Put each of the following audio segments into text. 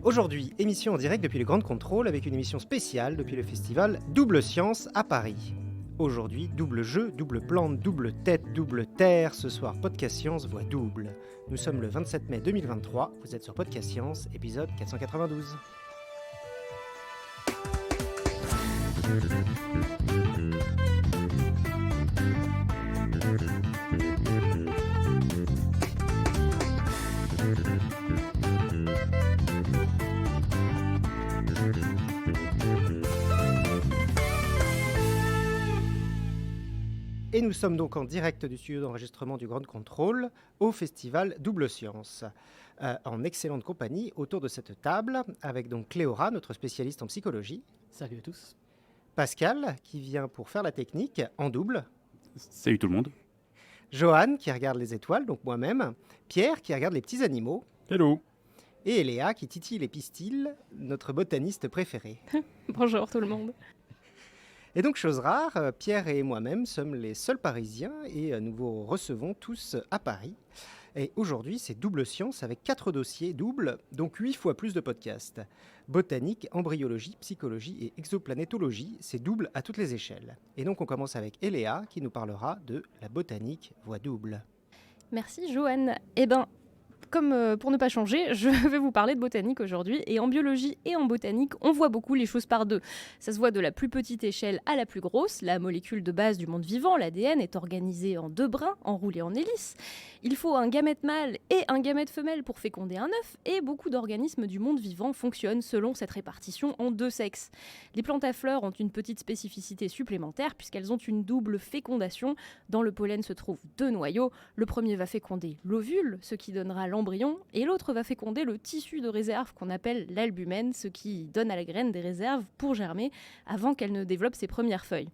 Aujourd'hui, émission en direct depuis le Grand Contrôle avec une émission spéciale depuis le festival Double Science à Paris. Aujourd'hui, double jeu, double plante, double tête, double terre. Ce soir, Podcast Science voix double. Nous sommes le 27 mai 2023. Vous êtes sur Podcast Science, épisode 492. Et nous sommes donc en direct du studio d'enregistrement du Grand Contrôle au festival Double Science, en excellente compagnie autour de cette table, avec donc Cléora, notre spécialiste en psychologie. Salut à tous. Pascal, qui vient pour faire la technique en double. Salut tout le monde. Johan, qui regarde les étoiles, donc moi-même. Pierre, qui regarde les petits animaux. Hello. Et Eléa, qui titille les pistils, notre botaniste préféré. Bonjour tout le monde. Et donc, chose rare, Pierre et moi-même sommes les seuls Parisiens et nous vous recevons tous à Paris. Et aujourd'hui, c'est Double Science avec 4 dossiers doubles, donc 8 fois plus de podcasts. Botanique, embryologie, psychologie et exoplanétologie, c'est double à toutes les échelles. Et donc, on commence avec Eléa qui nous parlera de la botanique voix double. Merci Johan. Comme pour ne pas changer, je vais vous parler de botanique aujourd'hui. Et en biologie et en botanique, on voit beaucoup les choses par deux. Ça se voit de la plus petite échelle à la plus grosse. La molécule de base du monde vivant, l'ADN, est organisée en 2 brins, enroulés en hélice. Il faut un gamète mâle et un gamète femelle pour féconder un œuf. Et beaucoup d'organismes du monde vivant fonctionnent selon cette répartition en 2 sexes. Les plantes à fleurs ont une petite spécificité supplémentaire puisqu'elles ont une double fécondation. Dans le pollen se trouvent 2 noyaux. Le premier va féconder l'ovule, ce qui donnera l'embryon, et l'autre va féconder le tissu de réserve qu'on appelle l'albumène, ce qui donne à la graine des réserves pour germer avant qu'elle ne développe ses premières feuilles.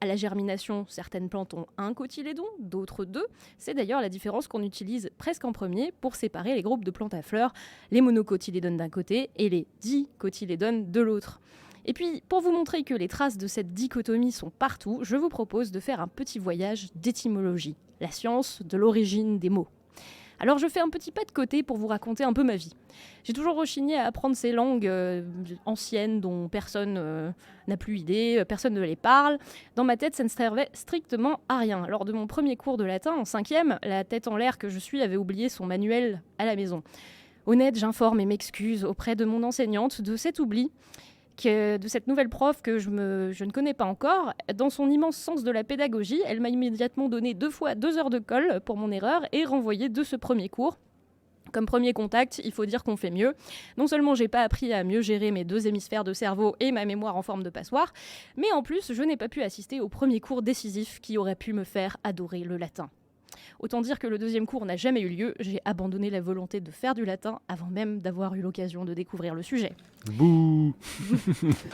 À la germination, certaines plantes ont 1 cotylédon, d'autres 2. C'est d'ailleurs la différence qu'on utilise presque en premier pour séparer les groupes de plantes à fleurs, les monocotylédones d'un côté et les dicotylédones de l'autre. Et puis, pour vous montrer que les traces de cette dichotomie sont partout, je vous propose de faire un petit voyage d'étymologie, la science de l'origine des mots. Alors je fais un petit pas de côté pour vous raconter un peu ma vie. J'ai toujours rechigné à apprendre ces langues anciennes dont personne n'a plus idée, personne ne les parle. Dans ma tête, ça ne servait strictement à rien. Lors de mon premier cours de latin, en 5e, la tête en l'air que je suis avait oublié son manuel à la maison. Honnête, j'informe et m'excuse auprès de mon enseignante de cet oubli, de cette nouvelle prof que je ne connais pas encore. Dans son immense sens de la pédagogie, elle m'a immédiatement donné 2 fois 2 heures de colle pour mon erreur et renvoyé de ce premier cours. Comme premier contact, il faut dire qu'on fait mieux. Non seulement j'ai pas appris à mieux gérer mes 2 hémisphères de cerveau et ma mémoire en forme de passoire, mais en plus, je n'ai pas pu assister au premier cours décisif qui aurait pu me faire adorer le latin. Autant dire que le 2e cours n'a jamais eu lieu, j'ai abandonné la volonté de faire du latin avant même d'avoir eu l'occasion de découvrir le sujet. Bouh.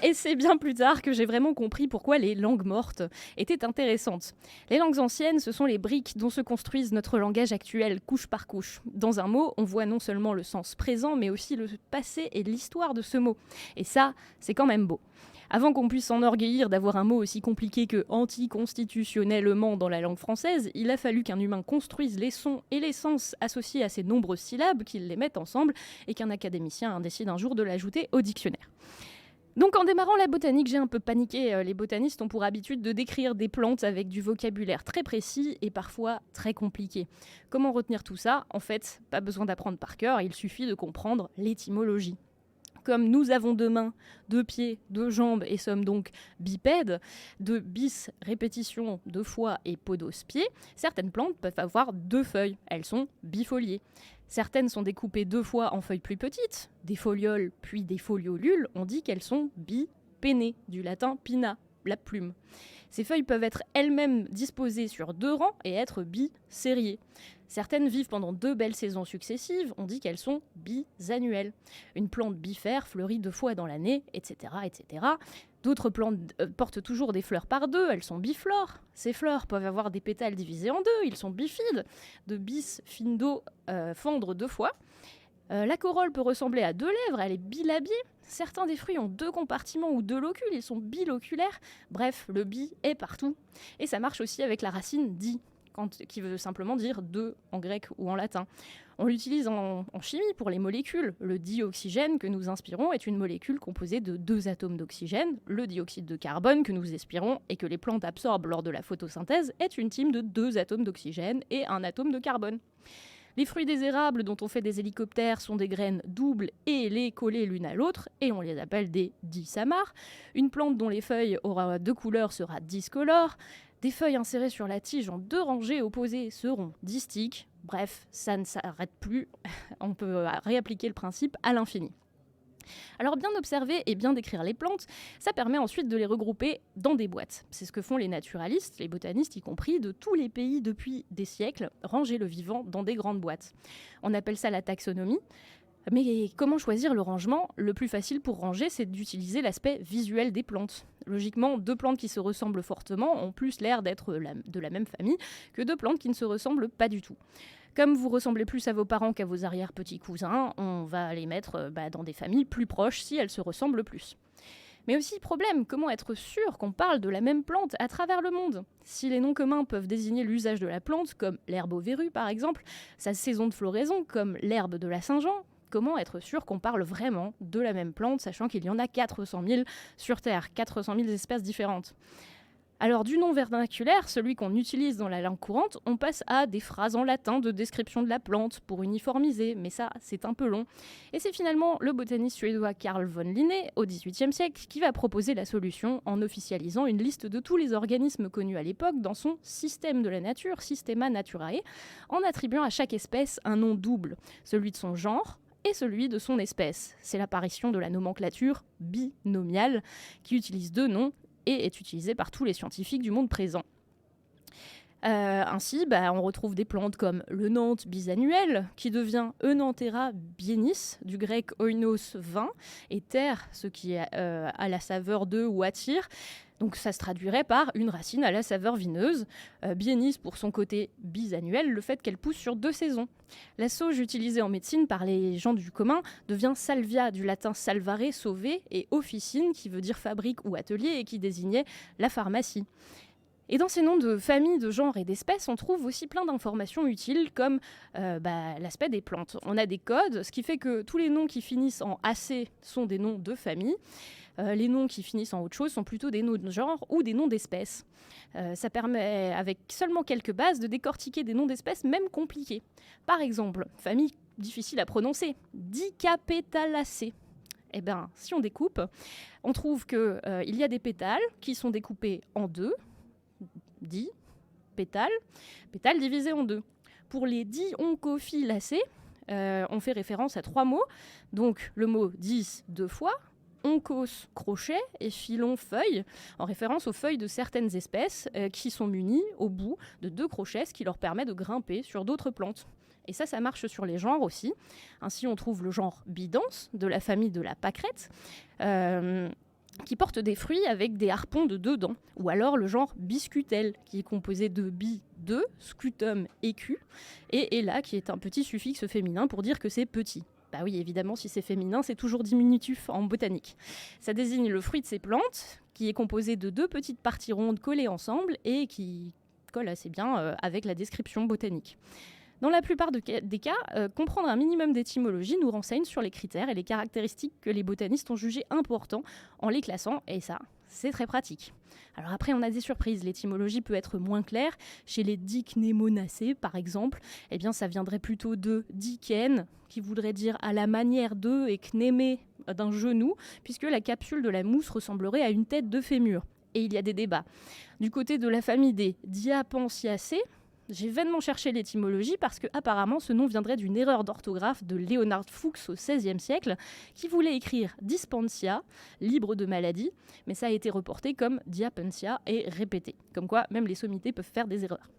Et c'est bien plus tard que j'ai vraiment compris pourquoi les langues mortes étaient intéressantes. Les langues anciennes, ce sont les briques dont se construisent notre langage actuel, couche par couche. Dans un mot, on voit non seulement le sens présent, mais aussi le passé et l'histoire de ce mot. Et ça, c'est quand même beau. Avant qu'on puisse s'enorgueillir d'avoir un mot aussi compliqué que anticonstitutionnellement dans la langue française, il a fallu qu'un humain construise les sons et les sens associés à ces nombreuses syllabes, qu'il les mette ensemble et qu'un académicien décide un jour de l'ajouter au dictionnaire. Donc en démarrant la botanique, j'ai un peu paniqué. Les botanistes ont pour habitude de décrire des plantes avec du vocabulaire très précis et parfois très compliqué. Comment retenir tout ça ? En fait, pas besoin d'apprendre par cœur, il suffit de comprendre l'étymologie. Comme nous avons 2 mains, 2 pieds, 2 jambes et sommes donc bipèdes, de bis, répétition, 2 fois et podos, pied, certaines plantes peuvent avoir 2 feuilles, elles sont bifoliées. Certaines sont découpées 2 fois en feuilles plus petites, des folioles puis des foliolules, on dit qu'elles sont bipénées, du latin pinna, la plume. Ces feuilles peuvent être elles-mêmes disposées sur 2 rangs et être bisériées. Certaines vivent pendant 2 belles saisons successives, on dit qu'elles sont bisannuelles. Une plante bifère fleurit 2 fois dans l'année, etc., etc. D'autres plantes portent toujours des fleurs par 2, elles sont biflores. Ces fleurs peuvent avoir des pétales divisés en 2, ils sont bifides. De bis, findo, fendre 2 fois. La corolle peut ressembler à 2 lèvres, elle est bilabiée. Certains des fruits ont 2 compartiments ou 2 locules, ils sont biloculaires. Bref, le bi est partout. Et ça marche aussi avec la racine di. qui veut simplement dire deux en grec ou en latin. On l'utilise en chimie pour les molécules. Le dioxygène que nous inspirons est une molécule composée de 2 atomes d'oxygène. Le dioxyde de carbone que nous expirons et que les plantes absorbent lors de la photosynthèse est une team de 2 atomes d'oxygène et 1 atome de carbone. Les fruits des érables dont on fait des hélicoptères sont des graines doubles et ailées collées l'une à l'autre, et on les appelle des disamars. Une plante dont les feuilles aura 2 couleurs sera discolore. Des feuilles insérées sur la tige en 2 rangées opposées seront distiques. Bref, ça ne s'arrête plus. On peut réappliquer le principe à l'infini. Alors bien observer et bien décrire les plantes, ça permet ensuite de les regrouper dans des boîtes. C'est ce que font les naturalistes, les botanistes y compris, de tous les pays depuis des siècles, ranger le vivant dans des grandes boîtes. On appelle ça la taxonomie. Mais comment choisir le rangement ? Le plus facile pour ranger, c'est d'utiliser l'aspect visuel des plantes. Logiquement, 2 plantes qui se ressemblent fortement ont plus l'air d'être de la même famille que 2 plantes qui ne se ressemblent pas du tout. Comme vous ressemblez plus à vos parents qu'à vos arrière-petits-cousins, on va les mettre dans des familles plus proches si elles se ressemblent plus. Mais aussi, problème, comment être sûr qu'on parle de la même plante à travers le monde ? Si les noms communs peuvent désigner l'usage de la plante, comme l'herbe aux verrues par exemple, sa saison de floraison, comme l'herbe de la Saint-Jean, comment être sûr qu'on parle vraiment de la même plante, sachant qu'il y en a 400 000 sur Terre, 400 000 espèces différentes ? Alors du nom vernaculaire, celui qu'on utilise dans la langue courante, on passe à des phrases en latin de description de la plante pour uniformiser, mais ça c'est un peu long. Et c'est finalement le botaniste suédois Carl von Linné, au XVIIIe siècle, qui va proposer la solution en officialisant une liste de tous les organismes connus à l'époque dans son système de la nature, Systema Naturae, en attribuant à chaque espèce un nom double, celui de son genre et celui de son espèce. C'est l'apparition de la nomenclature binomiale qui utilise 2 noms et est utilisée par tous les scientifiques du monde présent. Ainsi, on retrouve des plantes comme le Nantes bisannuel, qui devient Enanthera bienis, du grec oinos, vin, et terre, ce qui a la saveur de ou attire. Donc ça se traduirait par une racine à la saveur vineuse. Bienis pour son côté bisannuel, le fait qu'elle pousse sur 2 saisons. La sauge utilisée en médecine par les gens du commun devient salvia, du latin salvare, sauver, et officine, qui veut dire fabrique ou atelier, et qui désignait la pharmacie. Et dans ces noms de familles, de genres et d'espèces, on trouve aussi plein d'informations utiles comme l'aspect des plantes. On a des codes, ce qui fait que tous les noms qui finissent en AC sont des noms de famille. Les noms qui finissent en autre chose sont plutôt des noms de genre ou des noms d'espèces. Ça permet, avec seulement quelques bases, de décortiquer des noms d'espèces même compliqués. Par exemple, famille difficile à prononcer, Dicapétalacées. Eh bien, si on découpe, on trouve qu'il y a des pétales qui sont découpés en 2, pétales divisés en 2. Pour les dioncophilacées, on fait référence à 3 mots. Donc le mot 10 2 fois, oncos crochet et phylon feuille, en référence aux feuilles de certaines espèces qui sont munies au bout de 2 crochets, ce qui leur permet de grimper sur d'autres plantes. Et ça marche sur les genres aussi. Ainsi, on trouve le genre bidens de la famille de la pâquerette, qui porte des fruits avec des harpons de 2 dents. Ou alors le genre biscutel, qui est composé de bi, 2, scutum, écu, et là, qui est un petit suffixe féminin pour dire que c'est petit. Bah oui, évidemment, si c'est féminin, c'est toujours diminutif en botanique. Ça désigne le fruit de ces plantes, qui est composé de 2 petites parties rondes collées ensemble et qui colle assez bien avec la description botanique. Dans la plupart des cas, comprendre un minimum d'étymologie nous renseigne sur les critères et les caractéristiques que les botanistes ont jugés importants en les classant, et ça, c'est très pratique. Alors après, on a des surprises. L'étymologie peut être moins claire. Chez les dicnémonacées, par exemple, eh bien, ça viendrait plutôt de diken, qui voudrait dire à la manière de, et knémé d'un genou, puisque la capsule de la mousse ressemblerait à une tête de fémur. Et il y a des débats. Du côté de la famille des diapensiacées, j'ai vainement cherché l'étymologie parce que apparemment ce nom viendrait d'une erreur d'orthographe de Leonard Fuchs au XVIe siècle qui voulait écrire dispensia, libre de maladie, mais ça a été reporté comme diapensia et répété. Comme quoi, même les sommités peuvent faire des erreurs.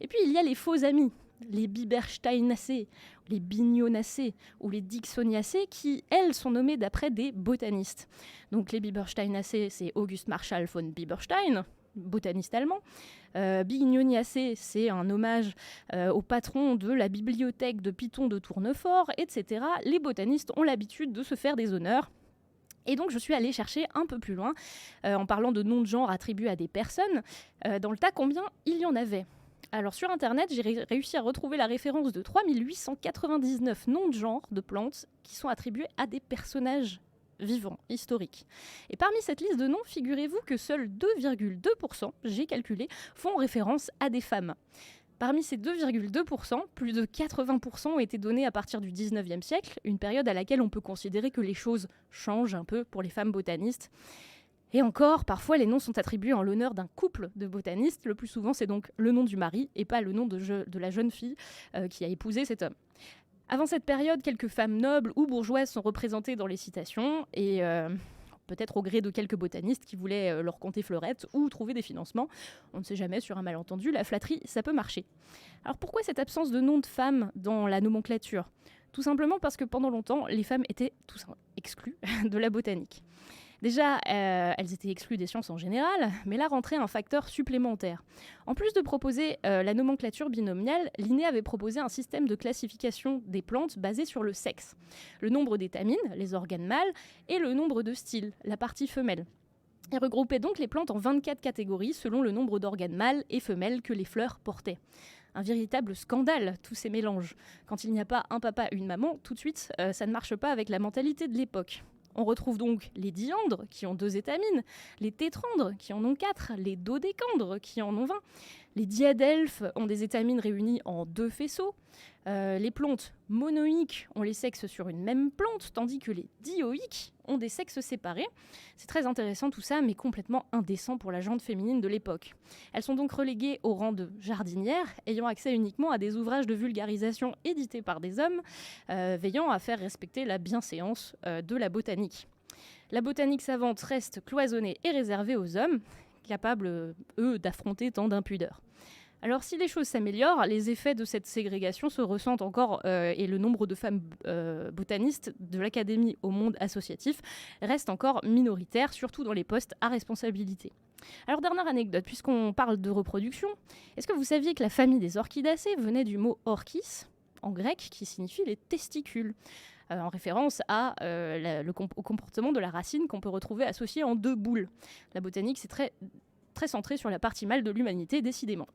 Et puis il y a les faux amis, les Bibersteinacées, les Bignonacées ou les Dixoniacées qui, elles, sont nommées d'après des botanistes. Donc les Bibersteinacées, c'est August Marschall von Bieberstein, botaniste allemand. Bignoniacées, c'est un hommage au patron de la bibliothèque de Python de Tournefort, etc. Les botanistes ont l'habitude de se faire des honneurs. Et donc je suis allée chercher un peu plus loin, en parlant de noms de genre attribués à des personnes, dans le tas combien il y en avait. Alors sur internet, j'ai réussi à retrouver la référence de 3899 noms de genre de plantes qui sont attribués à des personnages vivants, historiques. Et parmi cette liste de noms, figurez-vous que seuls 2,2%, j'ai calculé, font référence à des femmes. Parmi ces 2,2%, plus de 80% ont été donnés à partir du 19e siècle, une période à laquelle on peut considérer que les choses changent un peu pour les femmes botanistes. Et encore, parfois les noms sont attribués en l'honneur d'un couple de botanistes. Le plus souvent, c'est donc le nom du mari et pas le nom de la jeune fille qui a épousé cet homme. Avant cette période, quelques femmes nobles ou bourgeoises sont représentées dans les citations et peut-être au gré de quelques botanistes qui voulaient leur conter fleurette ou trouver des financements. On ne sait jamais, sur un malentendu, la flatterie, ça peut marcher. Alors pourquoi cette absence de nom de femmes dans la nomenclature ? Tout simplement parce que pendant longtemps, les femmes étaient exclues de la botanique. Déjà, elles étaient exclues des sciences en général, mais là rentrait un facteur supplémentaire. En plus de proposer la nomenclature binomiale, Linné avait proposé un système de classification des plantes basé sur le sexe. Le nombre d'étamines, les organes mâles, et le nombre de styles, la partie femelle. Il regroupait donc les plantes en 24 catégories selon le nombre d'organes mâles et femelles que les fleurs portaient. Un véritable scandale, tous ces mélanges. Quand il n'y a pas un papa, une maman, tout de suite, ça ne marche pas avec la mentalité de l'époque. On retrouve donc les diandres qui ont 2 étamines, les tétrandres qui en ont 4, les dodécandres qui en ont 20. Les diadelphes ont des étamines réunies en 2 faisceaux. Les plantes monoïques ont les sexes sur une même plante, tandis que les dioïques ont des sexes séparés. C'est très intéressant tout ça, mais complètement indécent pour la gente féminine de l'époque. Elles sont donc reléguées au rang de jardinières, ayant accès uniquement à des ouvrages de vulgarisation édités par des hommes, veillant à faire respecter la bienséance de la botanique. La botanique savante reste cloisonnée et réservée aux hommes, capables, eux, d'affronter tant d'impudeur. Alors si les choses s'améliorent, les effets de cette ségrégation se ressentent encore et le nombre de femmes botanistes de l'académie au monde associatif reste encore minoritaire, surtout dans les postes à responsabilité. Alors dernière anecdote, puisqu'on parle de reproduction, est-ce que vous saviez que la famille des orchidacées venait du mot orchis, en grec, qui signifie les testicules en référence au comportement de la racine qu'on peut retrouver associée en 2 boules. La botanique, c'est très centré sur la partie mâle de l'humanité, décidément.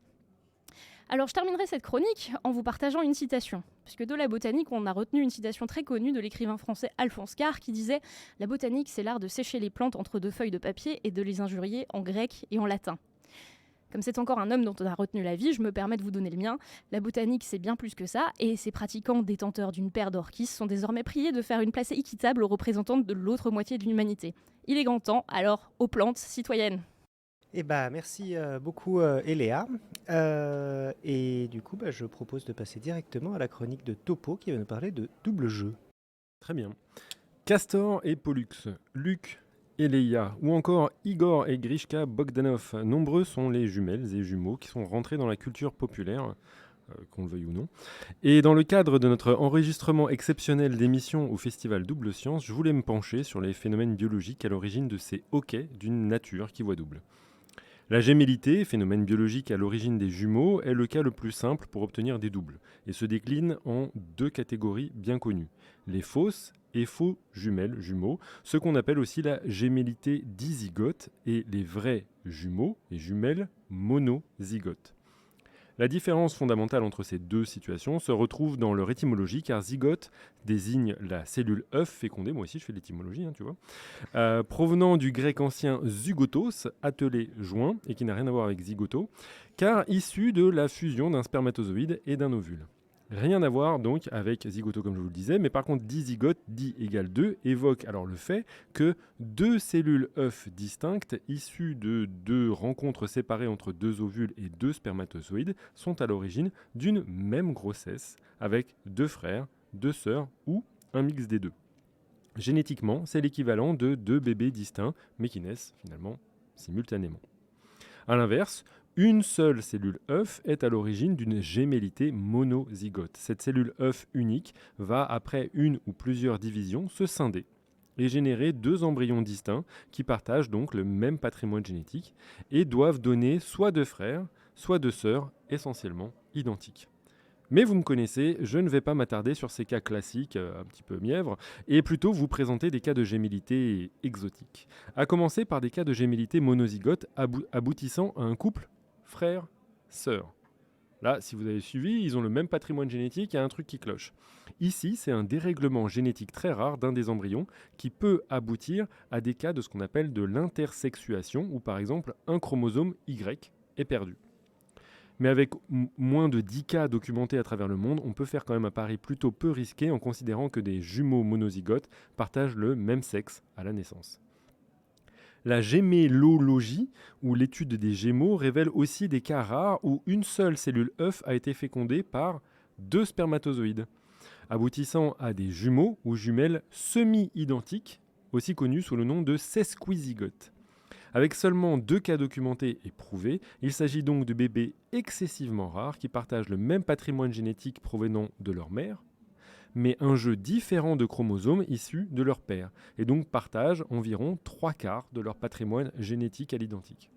Alors je terminerai cette chronique en vous partageant une citation, puisque de la botanique, on a retenu une citation très connue de l'écrivain français Alphonse Karr qui disait « La botanique, c'est l'art de sécher les plantes entre 2 feuilles de papier et de les injurier en grec et en latin ». Comme c'est encore un homme dont on a retenu la vie, je me permets de vous donner le mien. La botanique, c'est bien plus que ça, et ses pratiquants détenteurs d'une paire d'orchis sont désormais priés de faire une place équitable aux représentants de l'autre moitié de l'humanité. Il est grand temps, alors aux plantes citoyennes. Eh bah, merci beaucoup Eléa. Et du coup, je propose de passer directement à la chronique de Topo qui va nous parler de double jeu. Très bien. Castor et Pollux, Luc et Leïa, ou encore Igor et Grishka Bogdanov. Nombreux sont les jumelles et jumeaux qui sont rentrés dans la culture populaire, qu'on le veuille ou non. Et dans le cadre de notre enregistrement exceptionnel d'émissions au festival Double Science, je voulais me pencher sur les phénomènes biologiques à l'origine de ces hoquets d'une nature qui voit double. La gémellité, phénomène biologique à l'origine des jumeaux, est le cas le plus simple pour obtenir des doubles et se décline en 2 catégories bien connues, les fausses et faux jumelles, jumeaux, ce qu'on appelle aussi la gémellité dizygote, et les vrais jumeaux et jumelles monozygotes. La différence fondamentale entre ces 2 situations se retrouve dans leur étymologie, car zygote désigne la cellule œuf fécondée, moi aussi je fais l'étymologie, tu vois, provenant du grec ancien zygotos, attelé joint, et qui n'a rien à voir avec zygoto, car issu de la fusion d'un spermatozoïde et d'un ovule. Rien à voir donc avec zygoto comme je vous le disais, mais par contre dizygote, di égale 2, évoque alors le fait que 2 cellules œufs distinctes, issues de 2 rencontres séparées entre 2 ovules et 2 spermatozoïdes, sont à l'origine d'une même grossesse, avec 2 frères, 2 sœurs ou un mix des 2. Génétiquement, c'est l'équivalent de 2 bébés distincts, mais qui naissent finalement simultanément. A l'inverse, une seule cellule œuf est à l'origine d'une gémellité monozygote. Cette cellule œuf unique va, après une ou plusieurs divisions, se scinder et générer 2 embryons distincts qui partagent donc le même patrimoine génétique et doivent donner soit 2 frères, soit 2 sœurs essentiellement identiques. Mais vous me connaissez, je ne vais pas m'attarder sur ces cas classiques, un petit peu mièvres, et plutôt vous présenter des cas de gémellité exotiques. À commencer par des cas de gémellité monozygote aboutissant à un couple frère-sœur. Là, si vous avez suivi, ils ont le même patrimoine génétique, il y a un truc qui cloche. Ici, c'est un dérèglement génétique très rare d'un des embryons qui peut aboutir à des cas de ce qu'on appelle de l'intersexuation, où par exemple un chromosome Y est perdu. Mais avec moins de 10 cas documentés à travers le monde, on peut faire quand même un pari plutôt peu risqué en considérant que des jumeaux monozygotes partagent le même sexe à la naissance. La gémellologie, ou l'étude des gémeaux, révèle aussi des cas rares où une seule cellule œuf a été fécondée par 2 spermatozoïdes, aboutissant à des jumeaux ou jumelles semi-identiques, aussi connus sous le nom de sesquizygotes. Avec seulement 2 cas documentés et prouvés, il s'agit donc de bébés excessivement rares qui partagent le même patrimoine génétique provenant de leur mère, mais un jeu différent de chromosomes issus de leur père, et donc partagent environ 3/4 de leur patrimoine génétique à l'identique.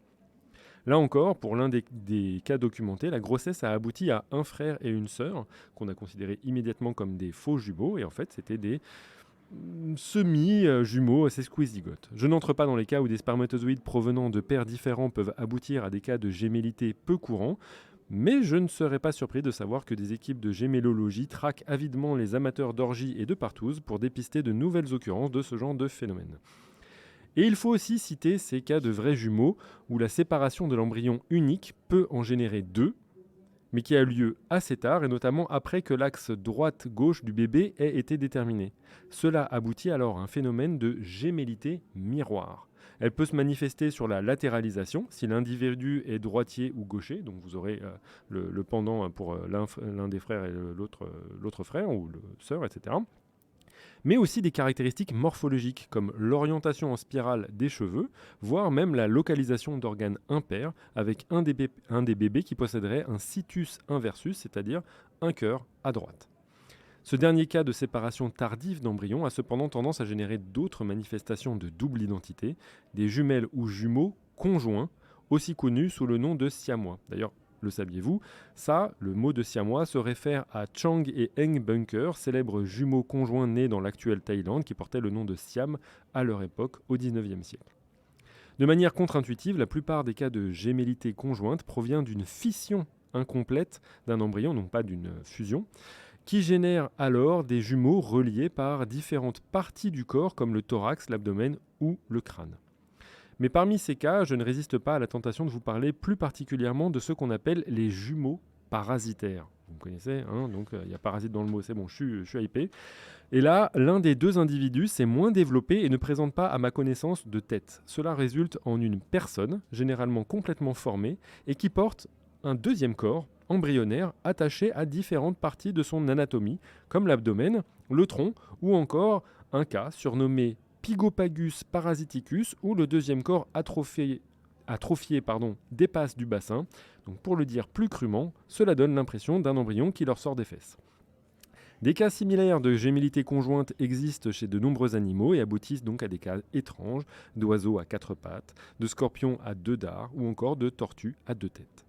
Là encore, pour l'un des cas documentés, la grossesse a abouti à un frère et une sœur, qu'on a considérés immédiatement comme des faux jumeaux, et en fait c'était des semi-jumeaux sesquizygotes. Je n'entre pas dans les cas où des spermatozoïdes provenant de pères différents peuvent aboutir à des cas de gémellité peu courants, mais je ne serais pas surpris de savoir que des équipes de gémellologie traquent avidement les amateurs d'orgies et de partous pour dépister de nouvelles occurrences de ce genre de phénomène. Et il faut aussi citer ces cas de vrais jumeaux où la séparation de l'embryon unique peut en générer 2, mais qui a lieu assez tard et notamment après que l'axe droite-gauche du bébé ait été déterminé. Cela aboutit alors à un phénomène de gémellité miroir. Elle peut se manifester sur la latéralisation, si l'individu est droitier ou gaucher, donc vous aurez le pendant pour l'un des frères et l'autre frère ou le sœur, etc. Mais aussi des caractéristiques morphologiques comme l'orientation en spirale des cheveux, voire même la localisation d'organes impairs avec un des bébés qui posséderait un situs inversus, c'est-à-dire un cœur à droite. Ce dernier cas de séparation tardive d'embryons a cependant tendance à générer d'autres manifestations de double identité, des jumelles ou jumeaux conjoints, aussi connus sous le nom de siamois. D'ailleurs, le saviez-vous? Ça, le mot de siamois se réfère à Chang et Eng Bunker, célèbres jumeaux conjoints nés dans l'actuelle Thaïlande qui portaient le nom de Siam à leur époque au XIXe siècle. De manière contre-intuitive, la plupart des cas de gémellité conjointe provient d'une fission incomplète d'un embryon, donc pas d'une fusion, qui génère alors des jumeaux reliés par différentes parties du corps comme le thorax, l'abdomen ou le crâne. Mais parmi ces cas, je ne résiste pas à la tentation de vous parler plus particulièrement de ce qu'on appelle les jumeaux parasitaires. Vous me connaissez, hein, donc il y a parasite dans le mot, c'est bon, je suis hypé. Et là, l'un des 2 individus s'est moins développé et ne présente pas à ma connaissance de tête. Cela résulte en une personne, généralement complètement formée, et qui porte un deuxième corps, embryonnaire, attaché à différentes parties de son anatomie, comme l'abdomen, le tronc, ou encore un cas surnommé Pygopagus parasiticus, où le deuxième corps atrophié dépasse du bassin. Donc pour le dire plus crûment, cela donne l'impression d'un embryon qui leur sort des fesses. Des cas similaires de gémellité conjointe existent chez de nombreux animaux et aboutissent donc à des cas étranges d'oiseaux à 4 pattes, de scorpions à 2 dards ou encore de tortues à 2 têtes.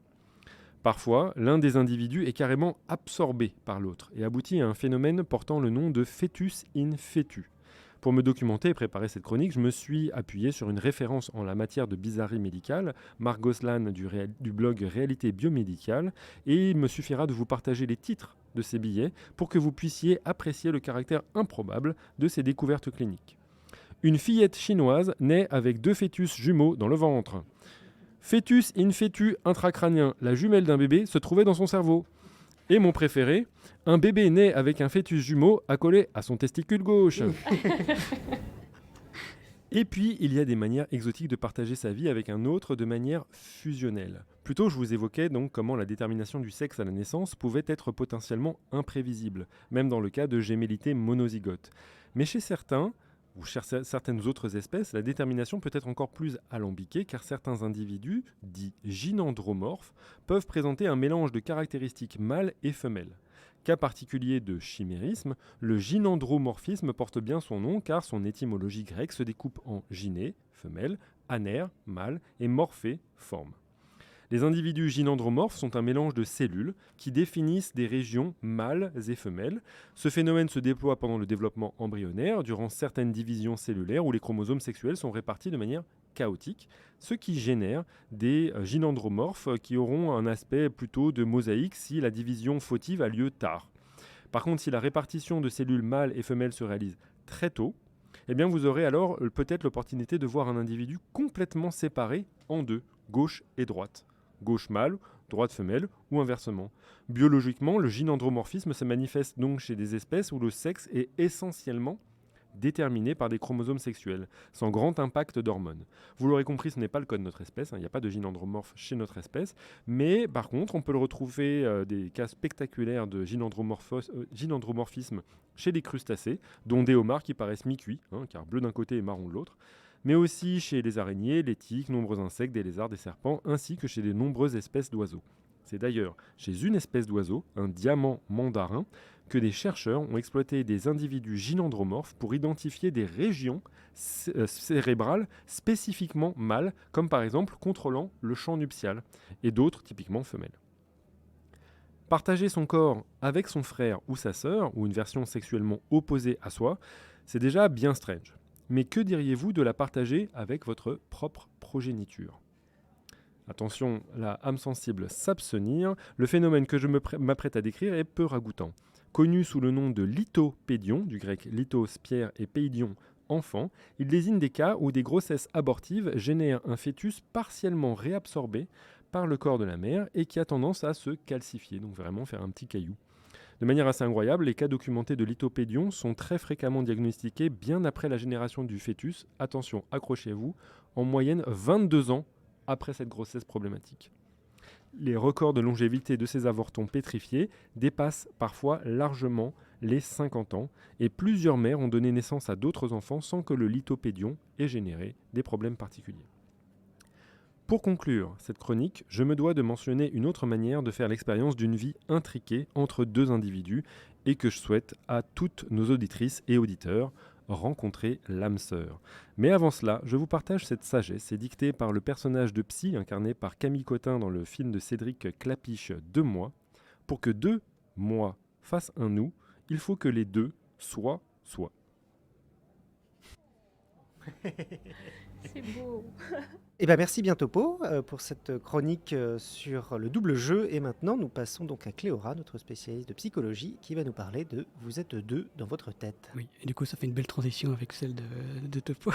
Parfois, l'un des individus est carrément absorbé par l'autre et aboutit à un phénomène portant le nom de fœtus in fetu. Pour me documenter et préparer cette chronique, je me suis appuyé sur une référence en la matière de bizarrerie médicale, Marc Gosselin du blog Réalité Biomédicale, et il me suffira de vous partager les titres de ces billets pour que vous puissiez apprécier le caractère improbable de ces découvertes cliniques. Une fillette chinoise naît avec 2 fœtus jumeaux dans le ventre. Fœtus in fetu intracrânien, la jumelle d'un bébé, se trouvait dans son cerveau. Et mon préféré, un bébé né avec un fœtus jumeau accolé à son testicule gauche. Et puis, il y a des manières exotiques de partager sa vie avec un autre de manière fusionnelle. Plus tôt, je vous évoquais donc comment la détermination du sexe à la naissance pouvait être potentiellement imprévisible, même dans le cas de gémellité monozygote. Mais chez certains, ou chez certaines autres espèces, la détermination peut être encore plus alambiquée car certains individus, dits gynandromorphes, peuvent présenter un mélange de caractéristiques mâles et femelles. Cas particulier de chimérisme, le gynandromorphisme porte bien son nom car son étymologie grecque se découpe en gyné, femelle, aner, mâle et morphé, forme. Les individus gynandromorphes sont un mélange de cellules qui définissent des régions mâles et femelles. Ce phénomène se déploie pendant le développement embryonnaire, durant certaines divisions cellulaires où les chromosomes sexuels sont répartis de manière chaotique, ce qui génère des gynandromorphes qui auront un aspect plutôt de mosaïque si la division fautive a lieu tard. Par contre, si la répartition de cellules mâles et femelles se réalise très tôt, eh bien vous aurez alors peut-être l'opportunité de voir un individu complètement séparé en deux, gauche et droite. Gauche mâle, droite femelle ou inversement. Biologiquement, le gynandromorphisme se manifeste donc chez des espèces où le sexe est essentiellement déterminé par des chromosomes sexuels, sans grand impact d'hormones. Vous l'aurez compris, ce n'est pas le cas de notre espèce, il n'y a pas de gynandromorphe chez notre espèce, mais par contre, on peut le retrouver des cas spectaculaires de gynandromorphisme chez les crustacés, dont des homards qui paraissent mi-cuits, car bleu d'un côté et marron de l'autre, mais aussi chez les araignées, les tiques, nombreux insectes, des lézards, des serpents, ainsi que chez de nombreuses espèces d'oiseaux. C'est d'ailleurs chez une espèce d'oiseau, un diamant mandarin, que des chercheurs ont exploité des individus gynandromorphes pour identifier des régions cérébrales spécifiquement mâles, comme par exemple contrôlant le champ nuptial, et d'autres typiquement femelles. Partager son corps avec son frère ou sa sœur, ou une version sexuellement opposée à soi, c'est déjà bien strange. Mais que diriez-vous de la partager avec votre propre progéniture ? Attention, la âme sensible s'abstenir, le phénomène que je m'apprête à décrire est peu ragoûtant. Connu sous le nom de lithopédion, du grec lithos, pierre et péidion, enfant, il désigne des cas où des grossesses abortives génèrent un fœtus partiellement réabsorbé par le corps de la mère et qui a tendance à se calcifier, donc vraiment faire un petit caillou. De manière assez incroyable, les cas documentés de lithopédion sont très fréquemment diagnostiqués bien après la génération du fœtus, attention, accrochez-vous, en moyenne 22 ans après cette grossesse problématique. Les records de longévité de ces avortons pétrifiés dépassent parfois largement les 50 ans et plusieurs mères ont donné naissance à d'autres enfants sans que le lithopédion ait généré des problèmes particuliers. Pour conclure cette chronique, je me dois de mentionner une autre manière de faire l'expérience d'une vie intriquée entre deux individus et que je souhaite à toutes nos auditrices et auditeurs rencontrer l'âme sœur. Mais avant cela, je vous partage cette sagesse dictée par le personnage de Psy incarné par Camille Cotin dans le film de Cédric Clapiche 2 mois. Pour que 2 mois fassent un nous, il faut que les deux soient soi. C'est beau. Eh ben merci bien Topo pour cette chronique sur le double jeu. Et maintenant, nous passons donc à Cléora, notre spécialiste de psychologie, qui va nous parler de « Vous êtes deux dans votre tête ». Oui, et du coup, ça fait une belle transition avec celle de Topo.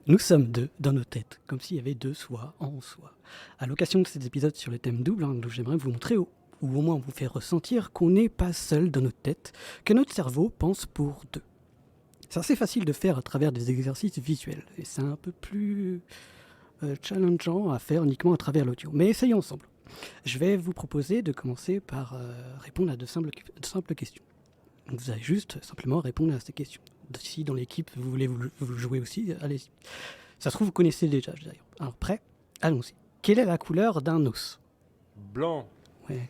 Nous sommes deux dans nos têtes, comme s'il y avait deux soi en soi. À l'occasion de cet épisode sur le thème double, dont j'aimerais vous montrer, ou au moins vous faire ressentir qu'on n'est pas seul dans notre tête, que notre cerveau pense pour deux. C'est assez facile de faire à travers des exercices visuels, et c'est un peu plus challengeant à faire uniquement à travers l'audio. Mais essayons ensemble. Je vais vous proposer de commencer par répondre à de simples questions. Donc vous allez juste simplement répondre à ces questions. Si dans l'équipe vous voulez vous jouer aussi, allez-y. Ça se trouve vous connaissez déjà d'ailleurs. Alors prêt ? Allons-y. Quelle est la couleur d'un os ? Blanc. Ouais.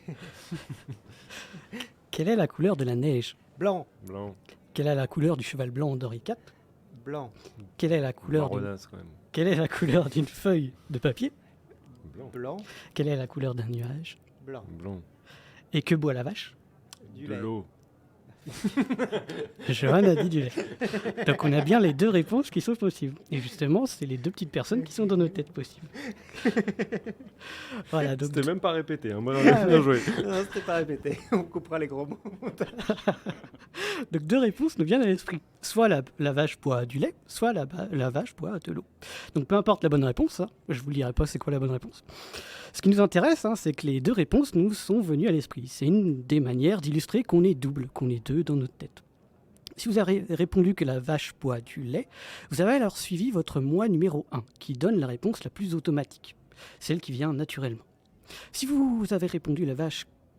Quelle est la couleur de la neige ? Blanc, Blanc. Quelle est la couleur du cheval blanc d'Henri IV ? blanc, Quelle est la couleur Marronasse quand même. Quelle est la couleur d'une feuille de papier ? Blanc. blanc, Quelle est la couleur d'un nuage ? blanc, Blanc. Et que boit la vache ? du De lait. l'eau. Johan a dit du lait. Donc on a bien les deux réponses qui sont possibles. Et justement, c'est les deux petites personnes qui sont dans nos têtes possibles. Voilà, donc C'était même pas répété, hein. Bien joué. Non, c'était pas répété, on coupera les gros mots. Donc deux réponses nous viennent à l'esprit. Soit la vache boit du lait, soit la vache boit de l'eau. Donc peu importe la bonne réponse, hein, je vous dirai pas c'est quoi la bonne réponse. Ce qui nous intéresse, hein, c'est que les deux réponses nous sont venues à l'esprit. C'est une des manières d'illustrer qu'on est double, qu'on est deux dans notre tête. Si vous avez répondu que la vache boit du lait, vous avez alors suivi votre moi numéro 1, qui donne la réponse la plus automatique, celle qui vient naturellement. Si vous avez répondu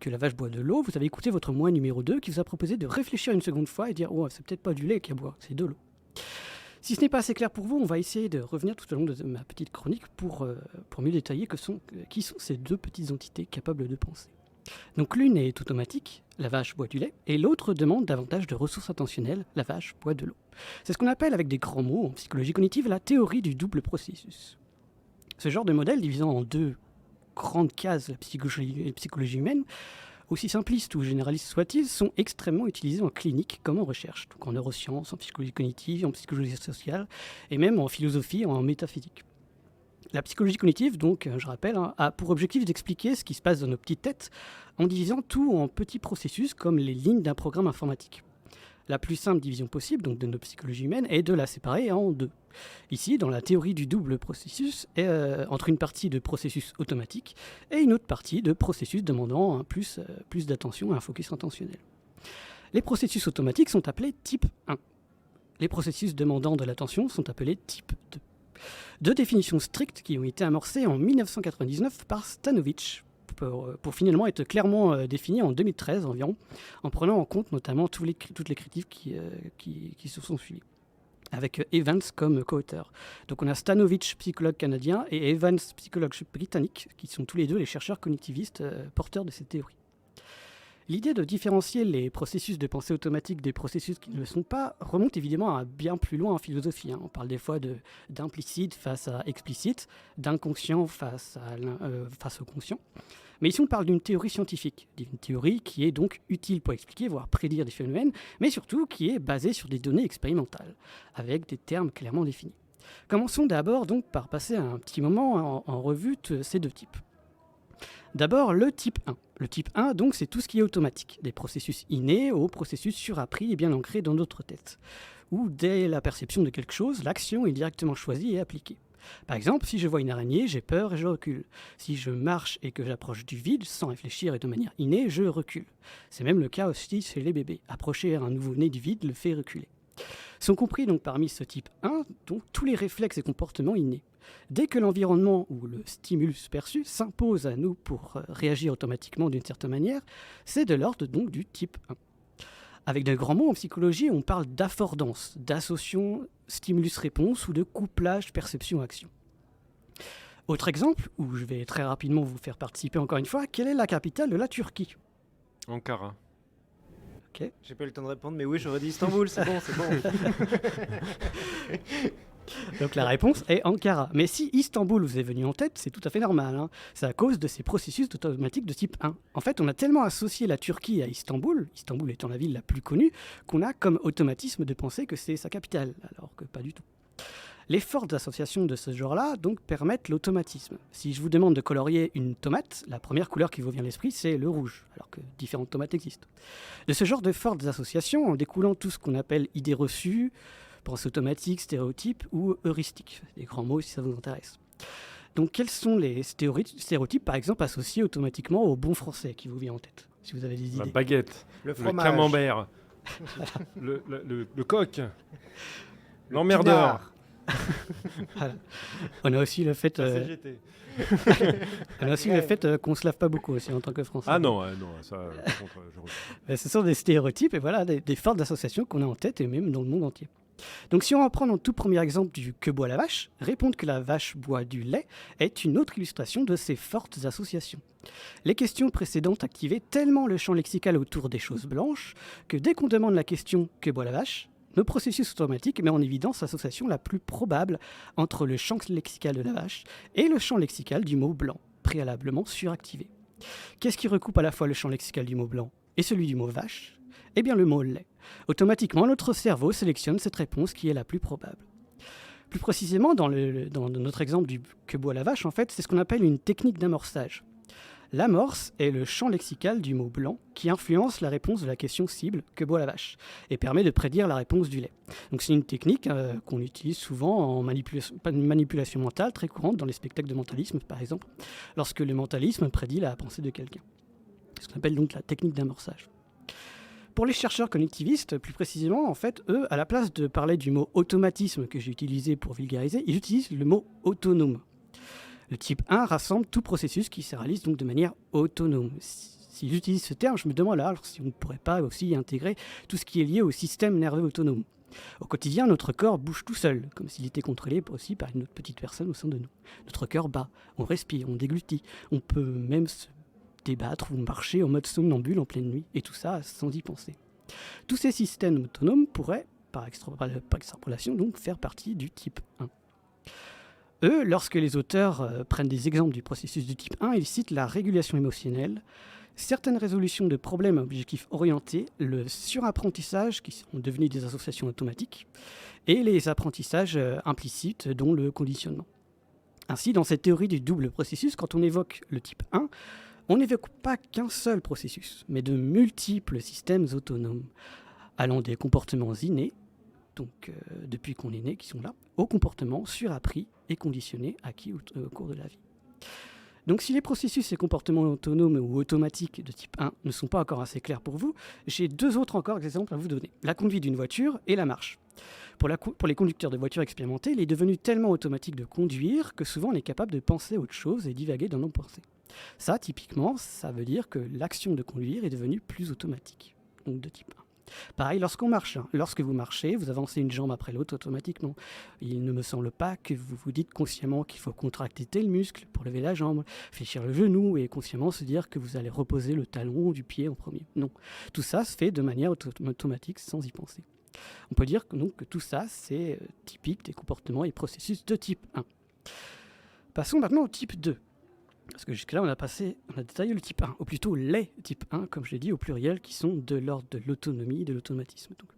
que la vache boit de l'eau, vous avez écouté votre moi numéro 2 qui vous a proposé de réfléchir une seconde fois et dire « Oh, c'est peut-être pas du lait qu'elle boit, c'est de l'eau ». Si ce n'est pas assez clair pour vous, on va essayer de revenir tout au long de ma petite chronique pour mieux détailler qui sont ces deux petites entités capables de penser. Donc l'une est automatique, la vache boit du lait, et l'autre demande davantage de ressources attentionnelles, la vache boit de l'eau. C'est ce qu'on appelle avec des grands mots en psychologie cognitive la théorie du double processus. Ce genre de modèle divisant en deux grandes cases la psychologie humaine, aussi simplistes ou généralistes soient-ils, sont extrêmement utilisés en clinique comme en recherche, donc en neurosciences, en psychologie cognitive, en psychologie sociale, et même en philosophie, en métaphysique. La psychologie cognitive, donc, je rappelle, a pour objectif d'expliquer ce qui se passe dans nos petites têtes en divisant tout en petits processus comme les lignes d'un programme informatique. La plus simple division possible, donc de notre psychologie humaine, est de la séparer en deux. Ici, dans la théorie du double processus, entre une partie de processus automatique et une autre partie de processus demandant plus d'attention et un focus intentionnel. Les processus automatiques sont appelés type 1. Les processus demandant de l'attention sont appelés type 2. Deux définitions strictes qui ont été amorcées en 1999 par Stanovich, pour finalement être clairement définies en 2013 environ, en prenant en compte notamment toutes les critiques qui se sont suivies, avec Evans comme co-auteur. Donc on a Stanovich, psychologue canadien, et Evans, psychologue britannique, qui sont tous les deux les chercheurs cognitivistes porteurs de cette théorie. L'idée de différencier les processus de pensée automatique des processus qui ne le sont pas remonte évidemment à bien plus loin en philosophie. On parle des fois d'implicite face à explicite, d'inconscient face au conscient. Mais ici on parle d'une théorie scientifique, d'une théorie qui est donc utile pour expliquer, voire prédire des phénomènes, mais surtout qui est basée sur des données expérimentales, avec des termes clairement définis. Commençons d'abord donc par passer un petit moment en revue ces deux types. D'abord, le type 1. Le type 1, donc, c'est tout ce qui est automatique, des processus innés aux processus surappris et bien ancrés dans notre tête, où dès la perception de quelque chose, l'action est directement choisie et appliquée. Par exemple, si je vois une araignée, j'ai peur et je recule. Si je marche et que j'approche du vide, sans réfléchir et de manière innée, je recule. C'est même le cas aussi chez les bébés. Approcher un nouveau-né du vide le fait reculer. Sont compris donc parmi ce type 1 donc, tous les réflexes et comportements innés. Dès que l'environnement ou le stimulus perçu s'impose à nous pour réagir automatiquement d'une certaine manière, c'est de l'ordre donc du type 1. Avec de grands mots en psychologie, on parle d'affordance, d'association stimulus-réponse ou de couplage perception-action. Autre exemple, où je vais très rapidement vous faire participer encore une fois, quelle est la capitale de la Turquie ? Ankara. Ok. J'ai pas eu le temps de répondre, mais oui, j'aurais dit Istanbul, c'est bon, c'est bon. Donc la réponse est Ankara. Mais si Istanbul vous est venu en tête, c'est tout à fait normal. C'est à cause de ces processus automatique de type 1. En fait, on a tellement associé la Turquie à Istanbul, Istanbul étant la ville la plus connue, qu'on a comme automatisme de penser que c'est sa capitale, alors que pas du tout. Les fortes associations de ce genre-là donc permettent l'automatisme. Si je vous demande de colorier une tomate, la première couleur qui vous vient à l'esprit, c'est le rouge, alors que différentes tomates existent. De ce genre de fortes associations, en découlant tout ce qu'on appelle idées reçues, pensée automatique, stéréotypes ou heuristiques, des grands mots si ça vous intéresse. Donc quels sont les stéréotypes, par exemple, associés automatiquement au bon français qui vous vient en tête, si vous avez des La idées? baguette, Le le fromage. camembert, le coq, l'emmerdeur. Voilà. On a aussi le fait, qu'on se lave pas beaucoup aussi en tant que Français. Ah non, ça, par contre, je refuse. Ce sont des stéréotypes et voilà, des fortes associations qu'on a en tête et même dans le monde entier. Donc si on reprend en tout premier exemple du que boit la vache, répondre que la vache boit du lait est une autre illustration de ces fortes associations. Les questions précédentes activaient tellement le champ lexical autour des choses blanches que dès qu'on demande la question que boit la vache, nos processus automatiques mettent en évidence l'association la plus probable entre le champ lexical de la vache et le champ lexical du mot blanc, préalablement suractivé. Qu'est-ce qui recoupe à la fois le champ lexical du mot blanc et celui du mot vache ? Eh bien le mot lait. Automatiquement, notre cerveau sélectionne cette réponse qui est la plus probable. Plus précisément, dans notre exemple du que boit la vache, en fait, c'est ce qu'on appelle une technique d'amorçage. L'amorce est le champ lexical du mot blanc qui influence la réponse de la question cible que boit la vache et permet de prédire la réponse du lait. Donc c'est une technique qu'on utilise souvent en manipulation mentale très courante dans les spectacles de mentalisme par exemple, lorsque le mentalisme prédit la pensée de quelqu'un. C'est ce qu'on appelle donc la technique d'amorçage. Pour les chercheurs cognitivistes, plus précisément, en fait, eux, à la place de parler du mot automatisme que j'ai utilisé pour vulgariser, ils utilisent le mot autonome. Le type 1 rassemble tout processus qui se réalise donc de manière autonome. Si j'utilise ce terme, je me demande alors si on ne pourrait pas aussi intégrer tout ce qui est lié au système nerveux autonome. Au quotidien, notre corps bouge tout seul, comme s'il était contrôlé aussi par une autre petite personne au sein de nous. Notre cœur bat, on respire, on déglutit, on peut même se débattre ou marcher en mode somnambule en pleine nuit, et tout ça sans y penser. Tous ces systèmes autonomes pourraient, par extrapolation, donc faire partie du type 1. Eux, lorsque les auteurs prennent des exemples du processus de type 1, ils citent la régulation émotionnelle, certaines résolutions de problèmes à objectifs orientés, le surapprentissage, qui sont devenus des associations automatiques, et les apprentissages implicites, dont le conditionnement. Ainsi, dans cette théorie du double processus, quand on évoque le type 1, on n'évoque pas qu'un seul processus, mais de multiples systèmes autonomes, allant des comportements innés, donc depuis qu'on est né, qui sont là, aux comportements surappris et conditionnés acquis au cours de la vie. Donc si les processus et comportements autonomes ou automatiques de type 1 ne sont pas encore assez clairs pour vous, j'ai deux autres encore exemples à vous donner. La conduite d'une voiture et la marche. Pour les conducteurs de voitures expérimentés, il est devenu tellement automatique de conduire que souvent on est capable de penser à autre chose et divaguer dans nos pensées. Ça, typiquement, ça veut dire que l'action de conduire est devenue plus automatique, donc de type 1. Pareil, lorsqu'on marche, lorsque vous marchez, vous avancez une jambe après l'autre automatiquement. Il ne me semble pas que vous vous dites consciemment qu'il faut contracter tel muscle pour lever la jambe, fléchir le genou et consciemment se dire que vous allez reposer le talon du pied en premier. Non, tout ça se fait de manière automatique sans y penser. On peut dire que tout ça, c'est typique des comportements et processus de type 1. Passons maintenant au type 2. Parce que jusque-là, on a détaillé le type 1, ou plutôt les types 1, comme je l'ai dit, au pluriel, qui sont de l'ordre de l'autonomie et de l'automatisme. Donc.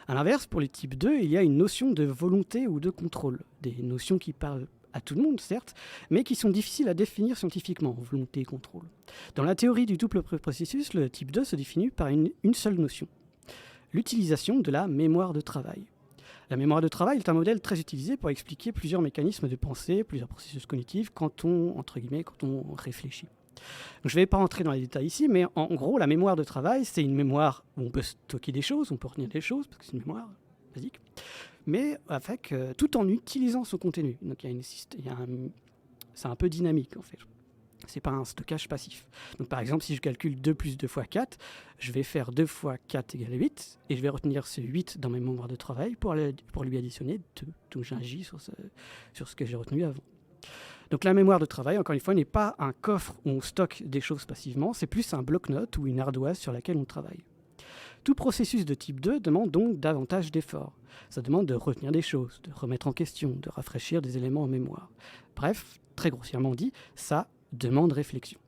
À l'inverse, pour les types 2, il y a une notion de volonté ou de contrôle. Des notions qui parlent à tout le monde, certes, mais qui sont difficiles à définir scientifiquement, volonté et contrôle. Dans la théorie du double processus, le type 2 se définit par une seule notion, l'utilisation de la mémoire de travail. La mémoire de travail est un modèle très utilisé pour expliquer plusieurs mécanismes de pensée, plusieurs processus cognitifs quand on réfléchit. Donc, je ne vais pas rentrer dans les détails ici, mais en gros, la mémoire de travail, c'est une mémoire où on peut stocker des choses, on peut retenir des choses, parce que c'est une mémoire basique, mais tout en utilisant son contenu. Donc, c'est un peu dynamique, en fait. C'est pas un stockage passif. Donc par exemple, si je calcule 2 plus 2 fois 4, je vais faire 2 fois 4 égale 8, et je vais retenir ce 8 dans mes mémoires de travail pour lui additionner 2. Donc j'agis sur ce que j'ai retenu avant. Donc la mémoire de travail, encore une fois, n'est pas un coffre où on stocke des choses passivement, c'est plus un bloc-notes ou une ardoise sur laquelle on travaille. Tout processus de type 2 demande donc davantage d'efforts. Ça demande de retenir des choses, de remettre en question, de rafraîchir des éléments en mémoire. Bref, très grossièrement dit, ça demande réflexion.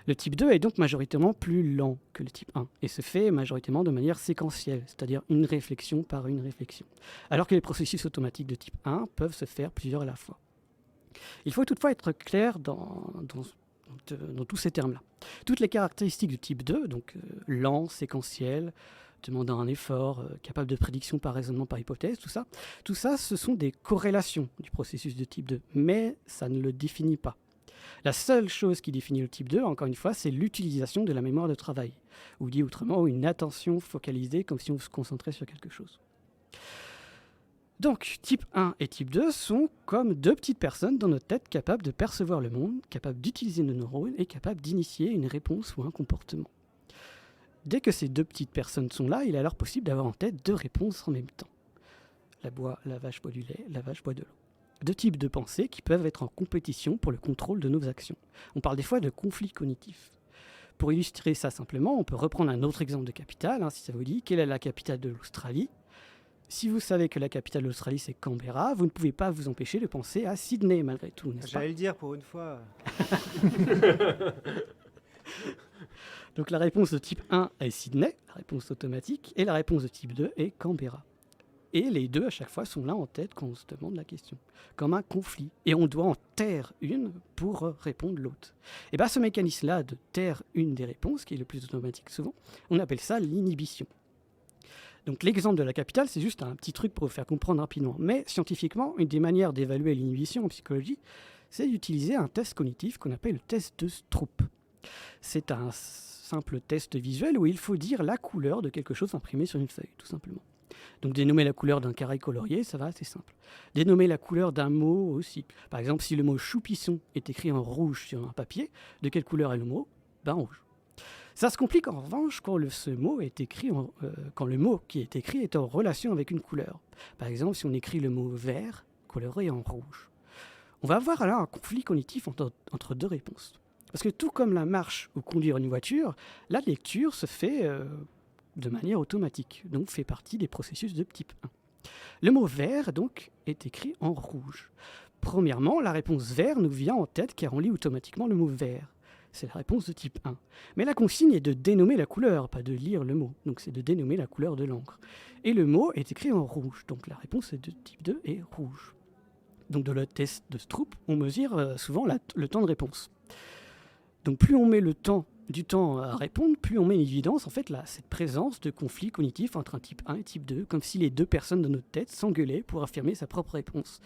Le type 2 est donc majoritairement plus lent que le type 1 et se fait majoritairement de manière séquentielle, c'est-à-dire une réflexion par une réflexion, alors que les processus automatiques de type 1 peuvent se faire plusieurs à la fois. Il faut toutefois être clair dans tous ces termes-là. Toutes les caractéristiques du type 2, donc lent, séquentiel, demandant un effort, capable de prédiction par raisonnement, par hypothèse, tout ça, ce sont des corrélations du processus de type 2, mais ça ne le définit pas. La seule chose qui définit le type 2, encore une fois, c'est l'utilisation de la mémoire de travail, ou dit autrement, une attention focalisée comme si on se concentrait sur quelque chose. Donc, type 1 et type 2 sont comme deux petites personnes dans notre tête capables de percevoir le monde, capables d'utiliser nos neurones et capables d'initier une réponse ou un comportement. Dès que ces deux petites personnes sont là, il est alors possible d'avoir en tête deux réponses en même temps. La vache boit du lait, la vache boit de l'eau. Deux types de pensées qui peuvent être en compétition pour le contrôle de nos actions. On parle des fois de conflits cognitifs. Pour illustrer ça simplement, on peut reprendre un autre exemple de capitale, si ça vous dit. Quelle est la capitale de l'Australie ? Si vous savez que la capitale de l'Australie c'est Canberra, vous ne pouvez pas vous empêcher de penser à Sydney malgré tout, n'est-ce pas ? J'allais le dire pour une fois. Donc la réponse de type 1 est Sydney, la réponse automatique, et la réponse de type 2 est Canberra. Et les deux, à chaque fois, sont là en tête quand on se demande la question, comme un conflit. Et on doit en taire une pour répondre l'autre. Et bien ce mécanisme-là de taire une des réponses, qui est le plus automatique souvent, on appelle ça l'inhibition. Donc l'exemple de la capitale, c'est juste un petit truc pour vous faire comprendre rapidement. Mais scientifiquement, une des manières d'évaluer l'inhibition en psychologie, c'est d'utiliser un test cognitif qu'on appelle le test de Stroop. C'est un simple test visuel où il faut dire la couleur de quelque chose imprimé sur une feuille, tout simplement. Donc dénommer la couleur d'un carré colorié, ça va, c'est simple. Dénommer la couleur d'un mot aussi. Par exemple, si le mot choupisson est écrit en rouge sur un papier, de quelle couleur est le mot ? Ben rouge. Ça se complique en revanche quand le mot qui est écrit est en relation avec une couleur. Par exemple, si on écrit le mot vert, coloré en rouge. On va avoir là un conflit cognitif entre deux réponses. Parce que tout comme la marche ou conduire une voiture, la lecture se fait de manière automatique, donc fait partie des processus de type 1. Le mot vert, donc, est écrit en rouge. Premièrement, la réponse vert nous vient en tête car on lit automatiquement le mot vert. C'est la réponse de type 1. Mais la consigne est de dénommer la couleur, pas de lire le mot. Donc c'est de dénommer la couleur de l'encre. Et le mot est écrit en rouge. Donc la réponse est de type 2 et rouge. Donc dans le test de Stroop, on mesure souvent le temps de réponse. Donc plus on met du temps à répondre, plus on met en évidence en fait cette présence de conflit cognitif entre un type 1 et type 2, comme si les deux personnes de notre tête s'engueulaient pour affirmer sa propre réponse.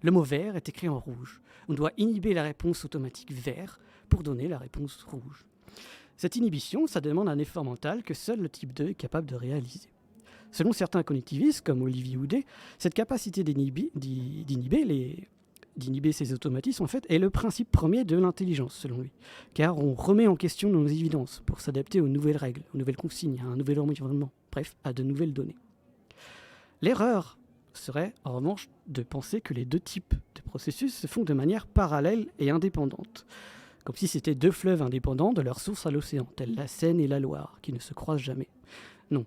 Le mot vert est écrit en rouge. On doit inhiber la réponse automatique vert pour donner la réponse rouge. Cette inhibition, ça demande un effort mental que seul le type 2 est capable de réaliser. Selon certains cognitivistes, comme Olivier Houdet, cette capacité d'inhiber ces automatismes, en fait, est le principe premier de l'intelligence, selon lui. Car on remet en question nos évidences pour s'adapter aux nouvelles règles, aux nouvelles consignes, à un nouvel environnement, bref, à de nouvelles données. L'erreur serait, en revanche, de penser que les deux types de processus se font de manière parallèle et indépendante, comme si c'était deux fleuves indépendants de leur source à l'océan, tels la Seine et la Loire, qui ne se croisent jamais. Non,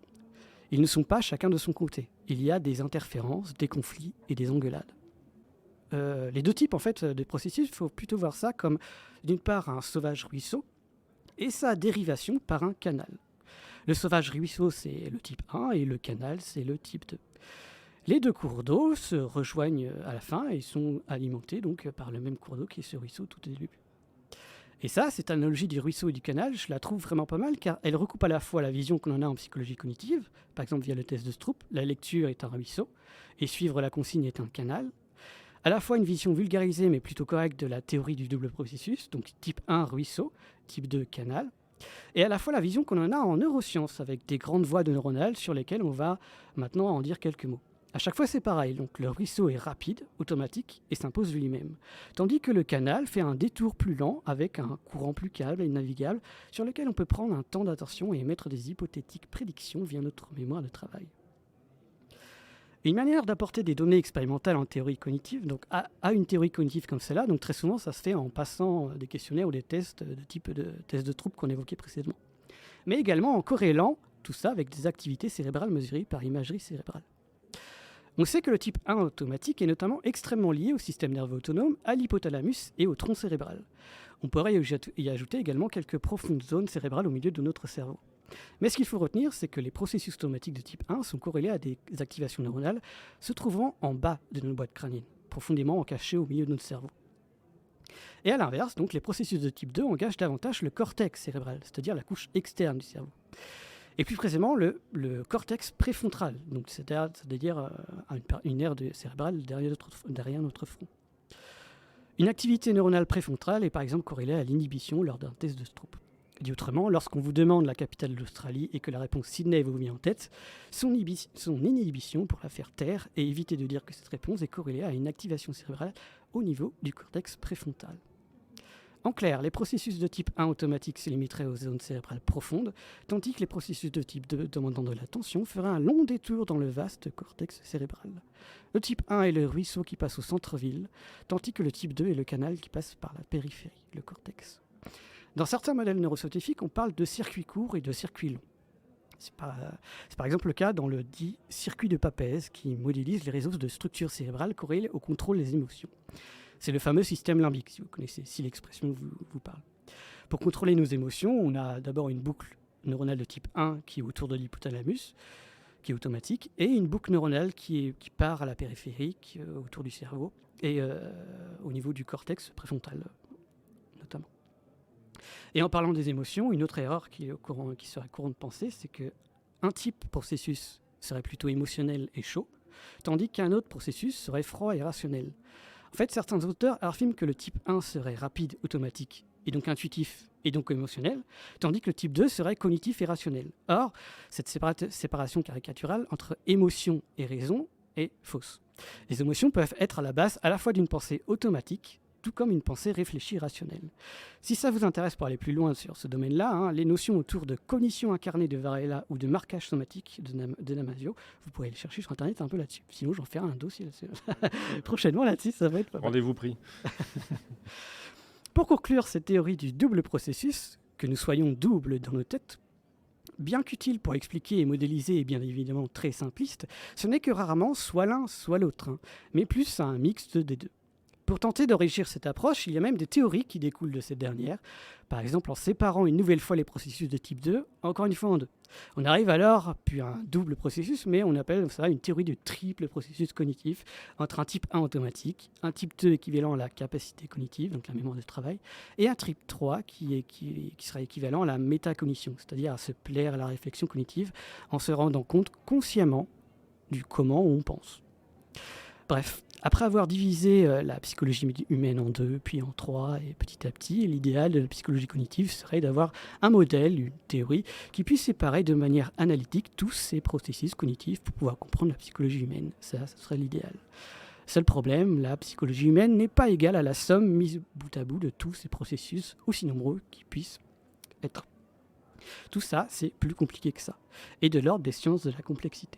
ils ne sont pas chacun de son côté. Il y a des interférences, des conflits et des engueulades. Les deux types en fait, de processus, il faut plutôt voir ça comme d'une part un sauvage ruisseau et sa dérivation par un canal. Le sauvage ruisseau, c'est le type 1 et le canal, c'est le type 2. Les deux cours d'eau se rejoignent à la fin et sont alimentés donc, par le même cours d'eau qui est ce ruisseau tout au début. Et ça, cette analogie du ruisseau et du canal, je la trouve vraiment pas mal car elle recoupe à la fois la vision qu'on en a en psychologie cognitive, par exemple via le test de Stroop, la lecture est un ruisseau et suivre la consigne est un canal, à la fois une vision vulgarisée mais plutôt correcte de la théorie du double processus, donc type 1 ruisseau, type 2 canal, et à la fois la vision qu'on en a en neurosciences avec des grandes voies de neuronales sur lesquelles on va maintenant en dire quelques mots. À chaque fois, c'est pareil. Donc, le ruisseau est rapide, automatique et s'impose lui-même. Tandis que le canal fait un détour plus lent avec un courant plus calme et navigable sur lequel on peut prendre un temps d'attention et émettre des hypothétiques prédictions via notre mémoire de travail. Une manière d'apporter des données expérimentales en théorie cognitive, donc à une théorie cognitive comme celle-là, donc très souvent, ça se fait en passant des questionnaires ou des tests de type de tests de Stroop qu'on évoquait précédemment. Mais également en corrélant tout ça avec des activités cérébrales mesurées par imagerie cérébrale. On sait que le type 1 automatique est notamment extrêmement lié au système nerveux autonome, à l'hypothalamus et au tronc cérébral. On pourrait y ajouter également quelques profondes zones cérébrales au milieu de notre cerveau. Mais ce qu'il faut retenir, c'est que les processus automatiques de type 1 sont corrélés à des activations neuronales se trouvant en bas de notre boîte crânienne, profondément cachées au milieu de notre cerveau. Et à l'inverse, donc, les processus de type 2 engagent davantage le cortex cérébral, c'est-à-dire la couche externe du cerveau. Et plus précisément, le cortex préfrontal, donc c'est-à-dire une aire cérébrale derrière notre front. Une activité neuronale préfrontale est par exemple corrélée à l'inhibition lors d'un test de Stroop. Dit autrement, lorsqu'on vous demande la capitale de l'Australie et que la réponse Sydney vous vient en tête, son inhibition pour la faire taire et éviter de dire que cette réponse est corrélée à une activation cérébrale au niveau du cortex préfrontal. En clair, les processus de type 1 automatique se limiteraient aux zones cérébrales profondes, tandis que les processus de type 2 demandant de l'attention feraient un long détour dans le vaste cortex cérébral. Le type 1 est le ruisseau qui passe au centre-ville, tandis que le type 2 est le canal qui passe par la périphérie, le cortex. Dans certains modèles neuroscientifiques, on parle de circuits courts et de circuits longs. C'est par exemple le cas dans le dit circuit de Papez, qui modélise les réseaux de structures cérébrales corrélées au contrôle des émotions. C'est le fameux système limbique, si vous connaissez, si l'expression vous parle. Pour contrôler nos émotions, on a d'abord une boucle neuronale de type 1 qui est autour de l'hypothalamus, qui est automatique, et une boucle neuronale qui part à la périphérique, autour du cerveau, et au niveau du cortex préfrontal, notamment. Et en parlant des émotions, une autre erreur qui serait courante de penser, c'est qu'un type processus serait plutôt émotionnel et chaud, tandis qu'un autre processus serait froid et rationnel. En fait, certains auteurs affirment que le type 1 serait rapide, automatique, et donc intuitif, et donc émotionnel, tandis que le type 2 serait cognitif et rationnel. Or, cette séparation caricaturale entre émotion et raison est fausse. Les émotions peuvent être à la base à la fois d'une pensée automatique, tout comme une pensée réfléchie et rationnelle. Si ça vous intéresse pour aller plus loin sur ce domaine-là, les notions autour de cognition incarnée de Varela ou de marquage somatique de Damasio, vous pourrez les chercher sur Internet un peu là-dessus. Sinon, j'en ferai un dossier là-dessus. Prochainement là-dessus, ça va être pas mal. Rendez-vous pris. Pour conclure cette théorie du double processus, que nous soyons doubles dans nos têtes, bien qu'utile pour expliquer et modéliser et bien évidemment très simpliste, ce n'est que rarement soit l'un soit l'autre, mais plus un mixte des deux. Pour tenter d'enrichir cette approche, il y a même des théories qui découlent de cette dernière, par exemple en séparant une nouvelle fois les processus de type 2, encore une fois en deux. On arrive alors, puis à un double processus, mais on appelle ça une théorie du triple processus cognitif, entre un type 1 automatique, un type 2 équivalent à la capacité cognitive, donc la mémoire de travail, et un type 3 qui sera équivalent à la métacognition, c'est-à-dire à se plaire à la réflexion cognitive en se rendant compte consciemment du comment on pense. Bref, après avoir divisé la psychologie humaine en deux, puis en trois, et petit à petit, l'idéal de la psychologie cognitive serait d'avoir un modèle, une théorie, qui puisse séparer de manière analytique tous ces processus cognitifs pour pouvoir comprendre la psychologie humaine. Ça, ce serait l'idéal. Seul problème, la psychologie humaine n'est pas égale à la somme mise bout à bout de tous ces processus, aussi nombreux qu'ils puissent être. Tout ça, c'est plus compliqué que ça, et de l'ordre des sciences de la complexité.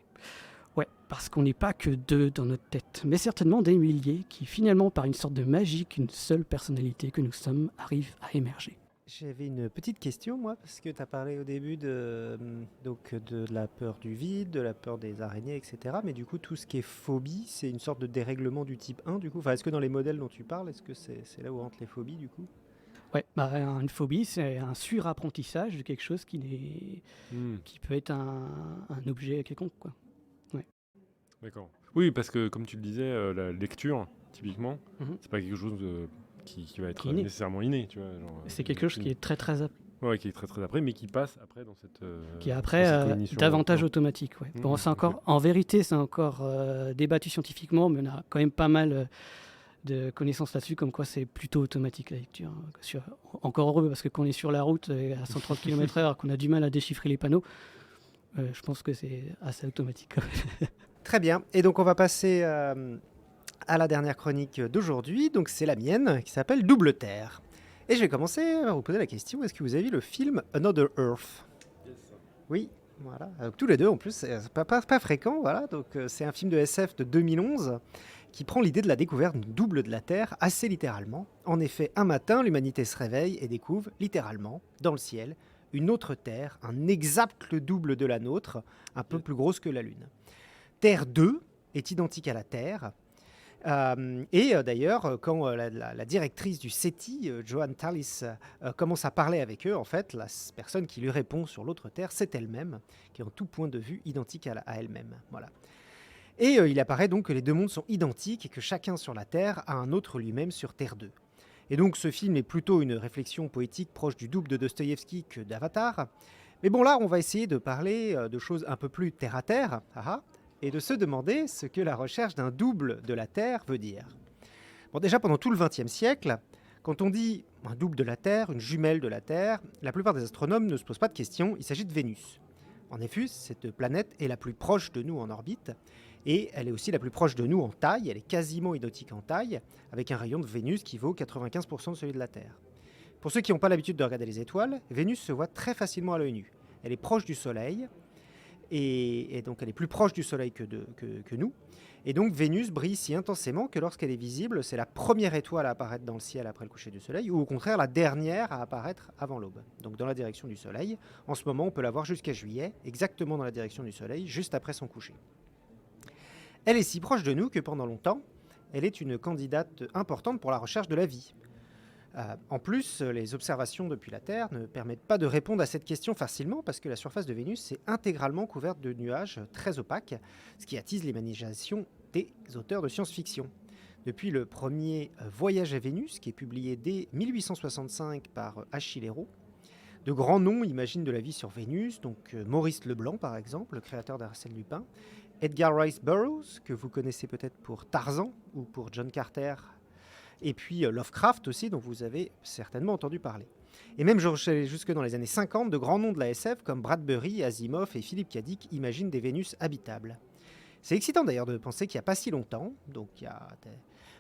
Ouais, parce qu'on n'est pas que deux dans notre tête, mais certainement des milliers qui finalement, par une sorte de magie qu'une seule personnalité que nous sommes, arrivent à émerger. J'avais une petite question, moi, parce que tu as parlé au début donc de la peur du vide, de la peur des araignées, etc. Mais du coup, tout ce qui est phobie, c'est une sorte de dérèglement du type 1, du coup. Enfin, est-ce que dans les modèles dont tu parles, est-ce que c'est là où rentrent les phobies, du coup? Ouais, une phobie, c'est un surapprentissage de quelque chose qui peut être un objet quelconque, quoi. D'accord. Oui, parce que comme tu le disais, la lecture, typiquement, c'est pas quelque chose qui va être Inné. nécessairement inné, tu vois. Genre, C'est quelque chose qui est très très ouais, qui est très très après, mais qui passe après dans cette qui est dans après cette cognition. davantage automatique. Ouais. Bon, c'est encore, en vérité, c'est encore débattu scientifiquement, mais on a quand même pas mal de connaissances là-dessus, comme quoi c'est plutôt automatique la lecture. Encore heureux, parce que quand on est sur la route à 130 km/h, qu'on a du mal à déchiffrer les panneaux, je pense que c'est assez automatique. Très bien. Et donc, on va passer à la dernière chronique d'aujourd'hui. Donc, c'est la mienne, qui s'appelle Double Terre. Et je vais commencer à vous poser la question, est-ce que vous avez vu le film Another Earth? Oui, voilà. Tous les deux, en plus, c'est pas fréquent, voilà. Donc, c'est un film de SF de 2011 qui prend l'idée de la découverte double de la Terre assez littéralement. En effet, un matin, l'humanité se réveille et découvre, littéralement, dans le ciel, une autre Terre, un exact double de la nôtre, un peu plus grosse que la Lune. Terre 2 est identique à la Terre. D'ailleurs, quand la directrice du SETI, Joanne Tallis, commence à parler avec eux, en fait, la personne qui lui répond sur l'autre Terre, c'est elle-même, qui est en tout point de vue identique à elle-même. Voilà. Et il apparaît donc que les deux mondes sont identiques et que chacun sur la Terre a un autre lui-même sur Terre 2. Et donc ce film est plutôt une réflexion poétique proche du double de Dostoïevski que d'Avatar. Mais bon, là, on va essayer de parler de choses un peu plus terre-à-terre. Et de se demander ce que la recherche d'un double de la Terre veut dire. Bon, déjà, pendant tout le XXe siècle, quand on dit un double de la Terre, une jumelle de la Terre, la plupart des astronomes ne se posent pas de questions, il s'agit de Vénus. En effet, cette planète est la plus proche de nous en orbite, et elle est aussi la plus proche de nous en taille, elle est quasiment identique en taille, avec un rayon de Vénus qui vaut 95% de celui de la Terre. Pour ceux qui n'ont pas l'habitude de regarder les étoiles, Vénus se voit très facilement à l'œil nu. Elle est proche du Soleil, et donc elle est plus proche du Soleil que nous. Et donc Vénus brille si intensément que lorsqu'elle est visible, c'est la première étoile à apparaître dans le ciel après le coucher du Soleil, ou au contraire la dernière à apparaître avant l'aube, donc dans la direction du Soleil. En ce moment, on peut la voir jusqu'à juillet, exactement dans la direction du Soleil, juste après son coucher. Elle est si proche de nous que pendant longtemps, elle est une candidate importante pour la recherche de la vie. En plus, les observations depuis la Terre ne permettent pas de répondre à cette question facilement parce que la surface de Vénus est intégralement couverte de nuages très opaques, ce qui attise l'imagination des auteurs de science-fiction. Depuis le premier Voyage à Vénus, qui est publié dès 1865 par Achille Hérault, de grands noms imaginent de la vie sur Vénus, donc Maurice Leblanc par exemple, le créateur d'Arsène Lupin, Edgar Rice Burroughs, que vous connaissez peut-être pour Tarzan ou pour John Carter, et puis Lovecraft aussi, dont vous avez certainement entendu parler. Et même jusque dans les années 50, de grands noms de la SF comme Bradbury, Asimov et Philippe K. Dick imaginent des Vénus habitables. C'est excitant d'ailleurs de penser qu'il n'y a pas si longtemps, donc il y a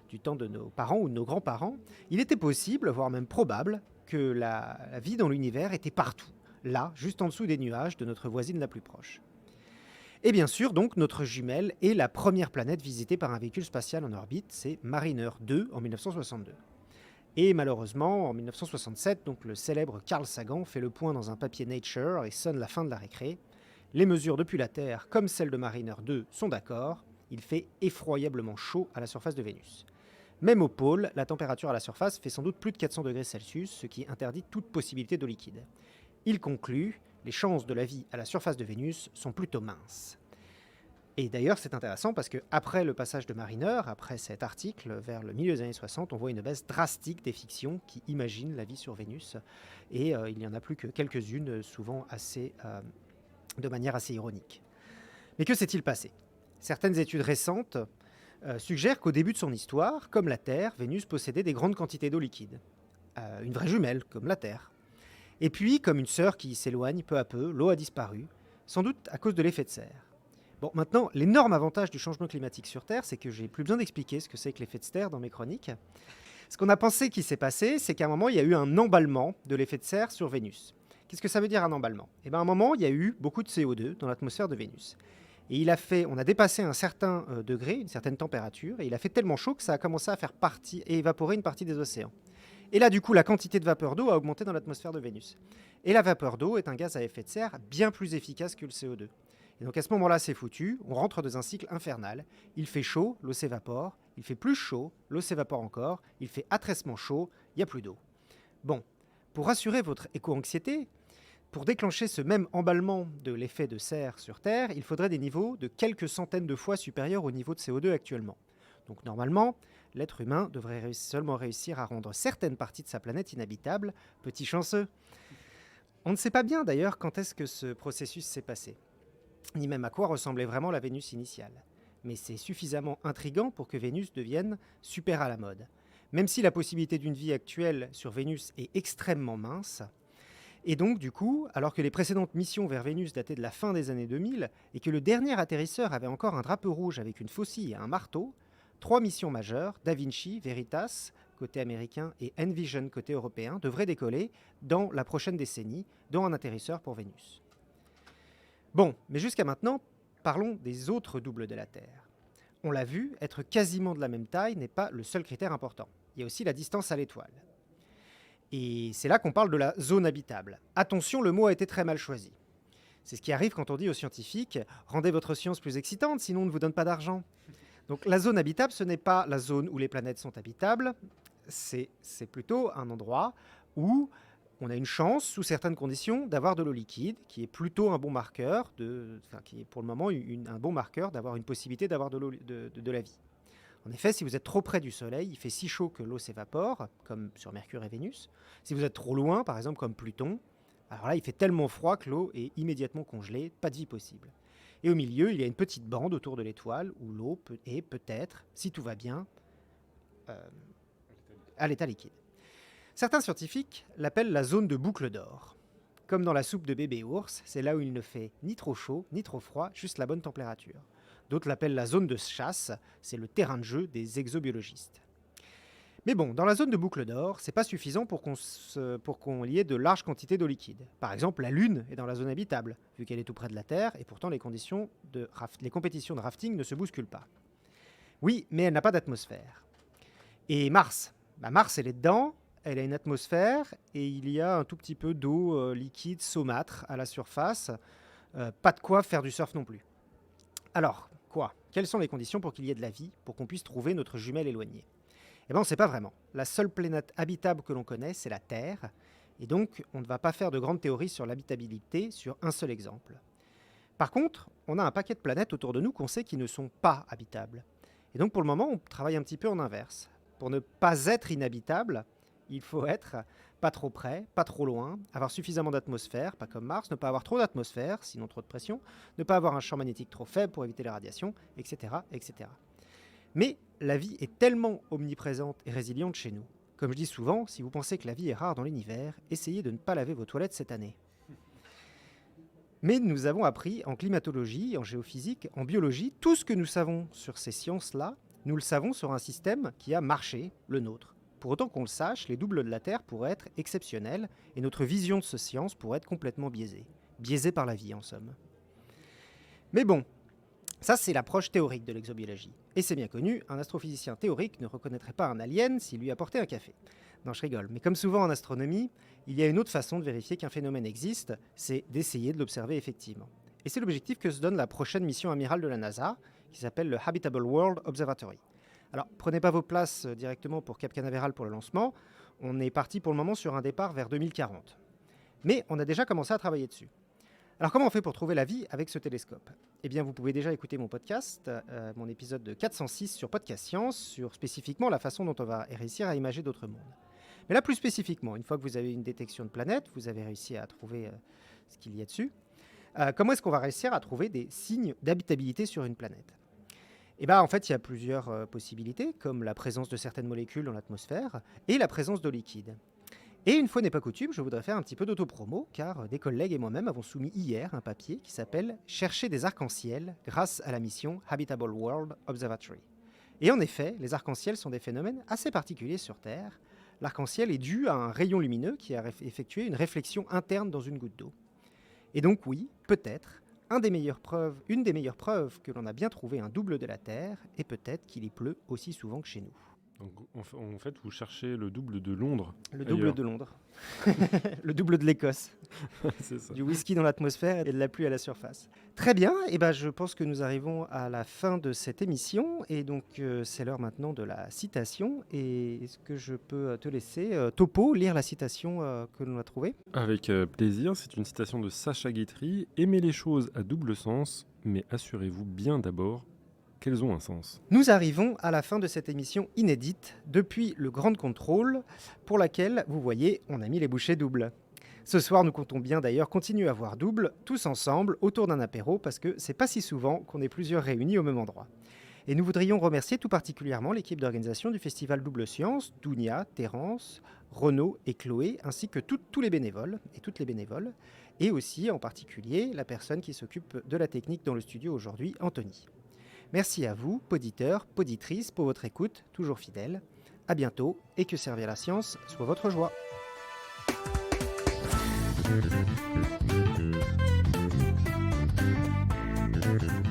du temps de nos parents ou de nos grands-parents, il était possible, voire même probable, que la vie dans l'univers était partout, là, juste en dessous des nuages de notre voisine la plus proche. Et bien sûr, donc, notre jumelle est la première planète visitée par un véhicule spatial en orbite, c'est Mariner 2 en 1962. Et malheureusement, en 1967, donc, le célèbre Carl Sagan fait le point dans un papier Nature et sonne la fin de la récré. Les mesures depuis la Terre, comme celles de Mariner 2, sont d'accord, il fait effroyablement chaud à la surface de Vénus. Même au pôle, la température à la surface fait sans doute plus de 400 degrés Celsius, ce qui interdit toute possibilité d'eau liquide. Il conclut, les chances de la vie à la surface de Vénus sont plutôt minces. Et d'ailleurs, c'est intéressant parce qu'après le passage de Mariner, après cet article, vers le milieu des années 60, on voit une baisse drastique des fictions qui imaginent la vie sur Vénus. Et il n'y en a plus que quelques-unes, souvent de manière assez ironique. Mais que s'est-il passé ? Certaines études récentes suggèrent qu'au début de son histoire, comme la Terre, Vénus possédait des grandes quantités d'eau liquide. Une vraie jumelle, comme la Terre. Et puis, comme une sœur qui s'éloigne peu à peu, l'eau a disparu, sans doute à cause de l'effet de serre. Bon, maintenant, l'énorme avantage du changement climatique sur Terre, c'est que j'ai plus besoin d'expliquer ce que c'est que l'effet de serre dans mes chroniques. Ce qu'on a pensé qui s'est passé, c'est qu'à un moment, il y a eu un emballement de l'effet de serre sur Vénus. Qu'est-ce que ça veut dire un emballement ? Eh bien, à un moment, il y a eu beaucoup de CO2 dans l'atmosphère de Vénus. Et on a dépassé un certain degré, une certaine température, et il a fait tellement chaud que ça a commencé à faire partie et évaporer une partie des océans. Et là, du coup, la quantité de vapeur d'eau a augmenté dans l'atmosphère de Vénus. Et la vapeur d'eau est un gaz à effet de serre bien plus efficace que le CO2. Et donc à ce moment-là, c'est foutu, on rentre dans un cycle infernal. Il fait chaud, l'eau s'évapore, il fait plus chaud, l'eau s'évapore encore, il fait atracement chaud, il n'y a plus d'eau. Bon, pour rassurer votre éco-anxiété, pour déclencher ce même emballement de l'effet de serre sur Terre, il faudrait des niveaux de quelques centaines de fois supérieurs au niveau de CO2 actuellement. Donc normalement, l'être humain devrait seulement réussir à rendre certaines parties de sa planète inhabitables. Petit chanceux. On ne sait pas bien d'ailleurs quand est-ce que ce processus s'est passé, ni même à quoi ressemblait vraiment la Vénus initiale. Mais c'est suffisamment intriguant pour que Vénus devienne super à la mode. Même si la possibilité d'une vie actuelle sur Vénus est extrêmement mince. Et donc, du coup, alors que les précédentes missions vers Vénus dataient de la fin des années 2000 et que le dernier atterrisseur avait encore un drapeau rouge avec une faucille et un marteau, 3 missions majeures, Da Vinci, Veritas, côté américain, et Envision, côté européen, devraient décoller dans la prochaine décennie, dont un atterrisseur pour Vénus. Bon, mais jusqu'à maintenant, parlons des autres doubles de la Terre. On l'a vu, être quasiment de la même taille n'est pas le seul critère important. Il y a aussi la distance à l'étoile. Et c'est là qu'on parle de la zone habitable. Attention, le mot a été très mal choisi. C'est ce qui arrive quand on dit aux scientifiques « Rendez votre science plus excitante, sinon on ne vous donne pas d'argent ». Donc la zone habitable, ce n'est pas la zone où les planètes sont habitables, c'est plutôt un endroit où on a une chance, sous certaines conditions, d'avoir de l'eau liquide, qui est plutôt un bon marqueur, qui est pour le moment un bon marqueur d'avoir une possibilité d'avoir de la vie. En effet, si vous êtes trop près du Soleil, il fait si chaud que l'eau s'évapore, comme sur Mercure et Vénus. Si vous êtes trop loin, par exemple comme Pluton, alors là, il fait tellement froid que l'eau est immédiatement congelée, pas de vie possible. Et au milieu, il y a une petite bande autour de l'étoile où l'eau est peut-être, si tout va bien, à l'état liquide. Certains scientifiques l'appellent la zone de boucle d'or. Comme dans la soupe de bébé ours, c'est là où il ne fait ni trop chaud, ni trop froid, juste la bonne température. D'autres l'appellent la zone de chasse, c'est le terrain de jeu des exobiologistes. Mais bon, dans la zone de boucle d'or, c'est pas suffisant pour qu'on y ait de larges quantités d'eau liquide. Par exemple, la Lune est dans la zone habitable, vu qu'elle est tout près de la Terre, et pourtant les compétitions de rafting ne se bousculent pas. Oui, mais elle n'a pas d'atmosphère. Et Mars, Mars, elle est dedans, elle a une atmosphère, et il y a un tout petit peu d'eau liquide saumâtre à la surface. Pas de quoi faire du surf non plus. Alors, quoi ? Quelles sont les conditions pour qu'il y ait de la vie, pour qu'on puisse trouver notre jumelle éloignée ? Eh bien, on ne sait pas vraiment. La seule planète habitable que l'on connaît, c'est la Terre. Et donc, on ne va pas faire de grandes théories sur l'habitabilité sur un seul exemple. Par contre, on a un paquet de planètes autour de nous qu'on sait qui ne sont pas habitables. Et donc, pour le moment, on travaille un petit peu en inverse. Pour ne pas être inhabitable, il faut être pas trop près, pas trop loin, avoir suffisamment d'atmosphère, pas comme Mars, ne pas avoir trop d'atmosphère, sinon trop de pression, ne pas avoir un champ magnétique trop faible pour éviter les radiations, etc., etc. Mais la vie est tellement omniprésente et résiliente chez nous. Comme je dis souvent, si vous pensez que la vie est rare dans l'univers, essayez de ne pas laver vos toilettes cette année. Mais nous avons appris en climatologie, en géophysique, en biologie, tout ce que nous savons sur ces sciences-là, nous le savons sur un système qui a marché, le nôtre. Pour autant qu'on le sache, les doubles de la Terre pourraient être exceptionnels et notre vision de cette science pourrait être complètement biaisée. Biaisée par la vie, en somme. Mais bon, ça c'est l'approche théorique de l'exobiologie. Et c'est bien connu, un astrophysicien théorique ne reconnaîtrait pas un alien s'il lui apportait un café. Non, je rigole. Mais comme souvent en astronomie, il y a une autre façon de vérifier qu'un phénomène existe, c'est d'essayer de l'observer effectivement. Et c'est l'objectif que se donne la prochaine mission amirale de la NASA, qui s'appelle le Habitable World Observatory. Alors, prenez pas vos places directement pour Cap Canaveral pour le lancement. On est parti pour le moment sur un départ vers 2040. Mais on a déjà commencé à travailler dessus. Alors, comment on fait pour trouver la vie avec ce télescope ? Eh bien, vous pouvez déjà écouter mon podcast, mon épisode de 406 sur Podcast Science, sur spécifiquement la façon dont on va réussir à imager d'autres mondes. Mais là, plus spécifiquement, une fois que vous avez une détection de planète, vous avez réussi à trouver ce qu'il y a dessus, comment est-ce qu'on va réussir à trouver des signes d'habitabilité sur une planète ? Eh bien, en fait, il y a plusieurs possibilités, comme la présence de certaines molécules dans l'atmosphère et la présence d'eau liquide. Et une fois n'est pas coutume, je voudrais faire un petit peu d'autopromo, car des collègues et moi-même avons soumis hier un papier qui s'appelle « Chercher des arcs-en-ciel grâce à la mission Habitable World Observatory ». Et en effet, les arcs-en-ciel sont des phénomènes assez particuliers sur Terre. L'arc-en-ciel est dû à un rayon lumineux qui a effectué une réflexion interne dans une goutte d'eau. Et donc oui, peut-être, une des meilleures preuves que l'on a bien trouvé un double de la Terre, et peut-être qu'il y pleut aussi souvent que chez nous. Donc, en fait, vous cherchez le double de Londres. Le double de Londres. Le double de l'Écosse. C'est ça. Du whisky dans l'atmosphère et de la pluie à la surface. Très bien, et ben je pense que nous arrivons à la fin de cette émission, et donc c'est l'heure maintenant de la citation. Et est-ce que je peux te laisser, Topo, lire la citation que l'on a trouvée ? Avec plaisir, c'est une citation de Sacha Guitry. Aimez les choses à double sens, mais assurez-vous bien d'abord qu'elles ont un sens. Nous arrivons à la fin de cette émission inédite depuis le Grand Contrôle, pour laquelle, vous voyez, on a mis les bouchées doubles. Ce soir, nous comptons bien d'ailleurs continuer à voir double, tous ensemble, autour d'un apéro, parce que c'est pas si souvent qu'on est plusieurs réunis au même endroit. Et nous voudrions remercier tout particulièrement l'équipe d'organisation du festival Double Science, Dounia, Terence, Renaud et Chloé, ainsi que tous les bénévoles et toutes les bénévoles, et aussi en particulier la personne qui s'occupe de la technique dans le studio aujourd'hui, Anthony. Merci à vous, poditeurs, poditrices, pour votre écoute, toujours fidèle. À bientôt, et que servir la science soit votre joie. Thank you.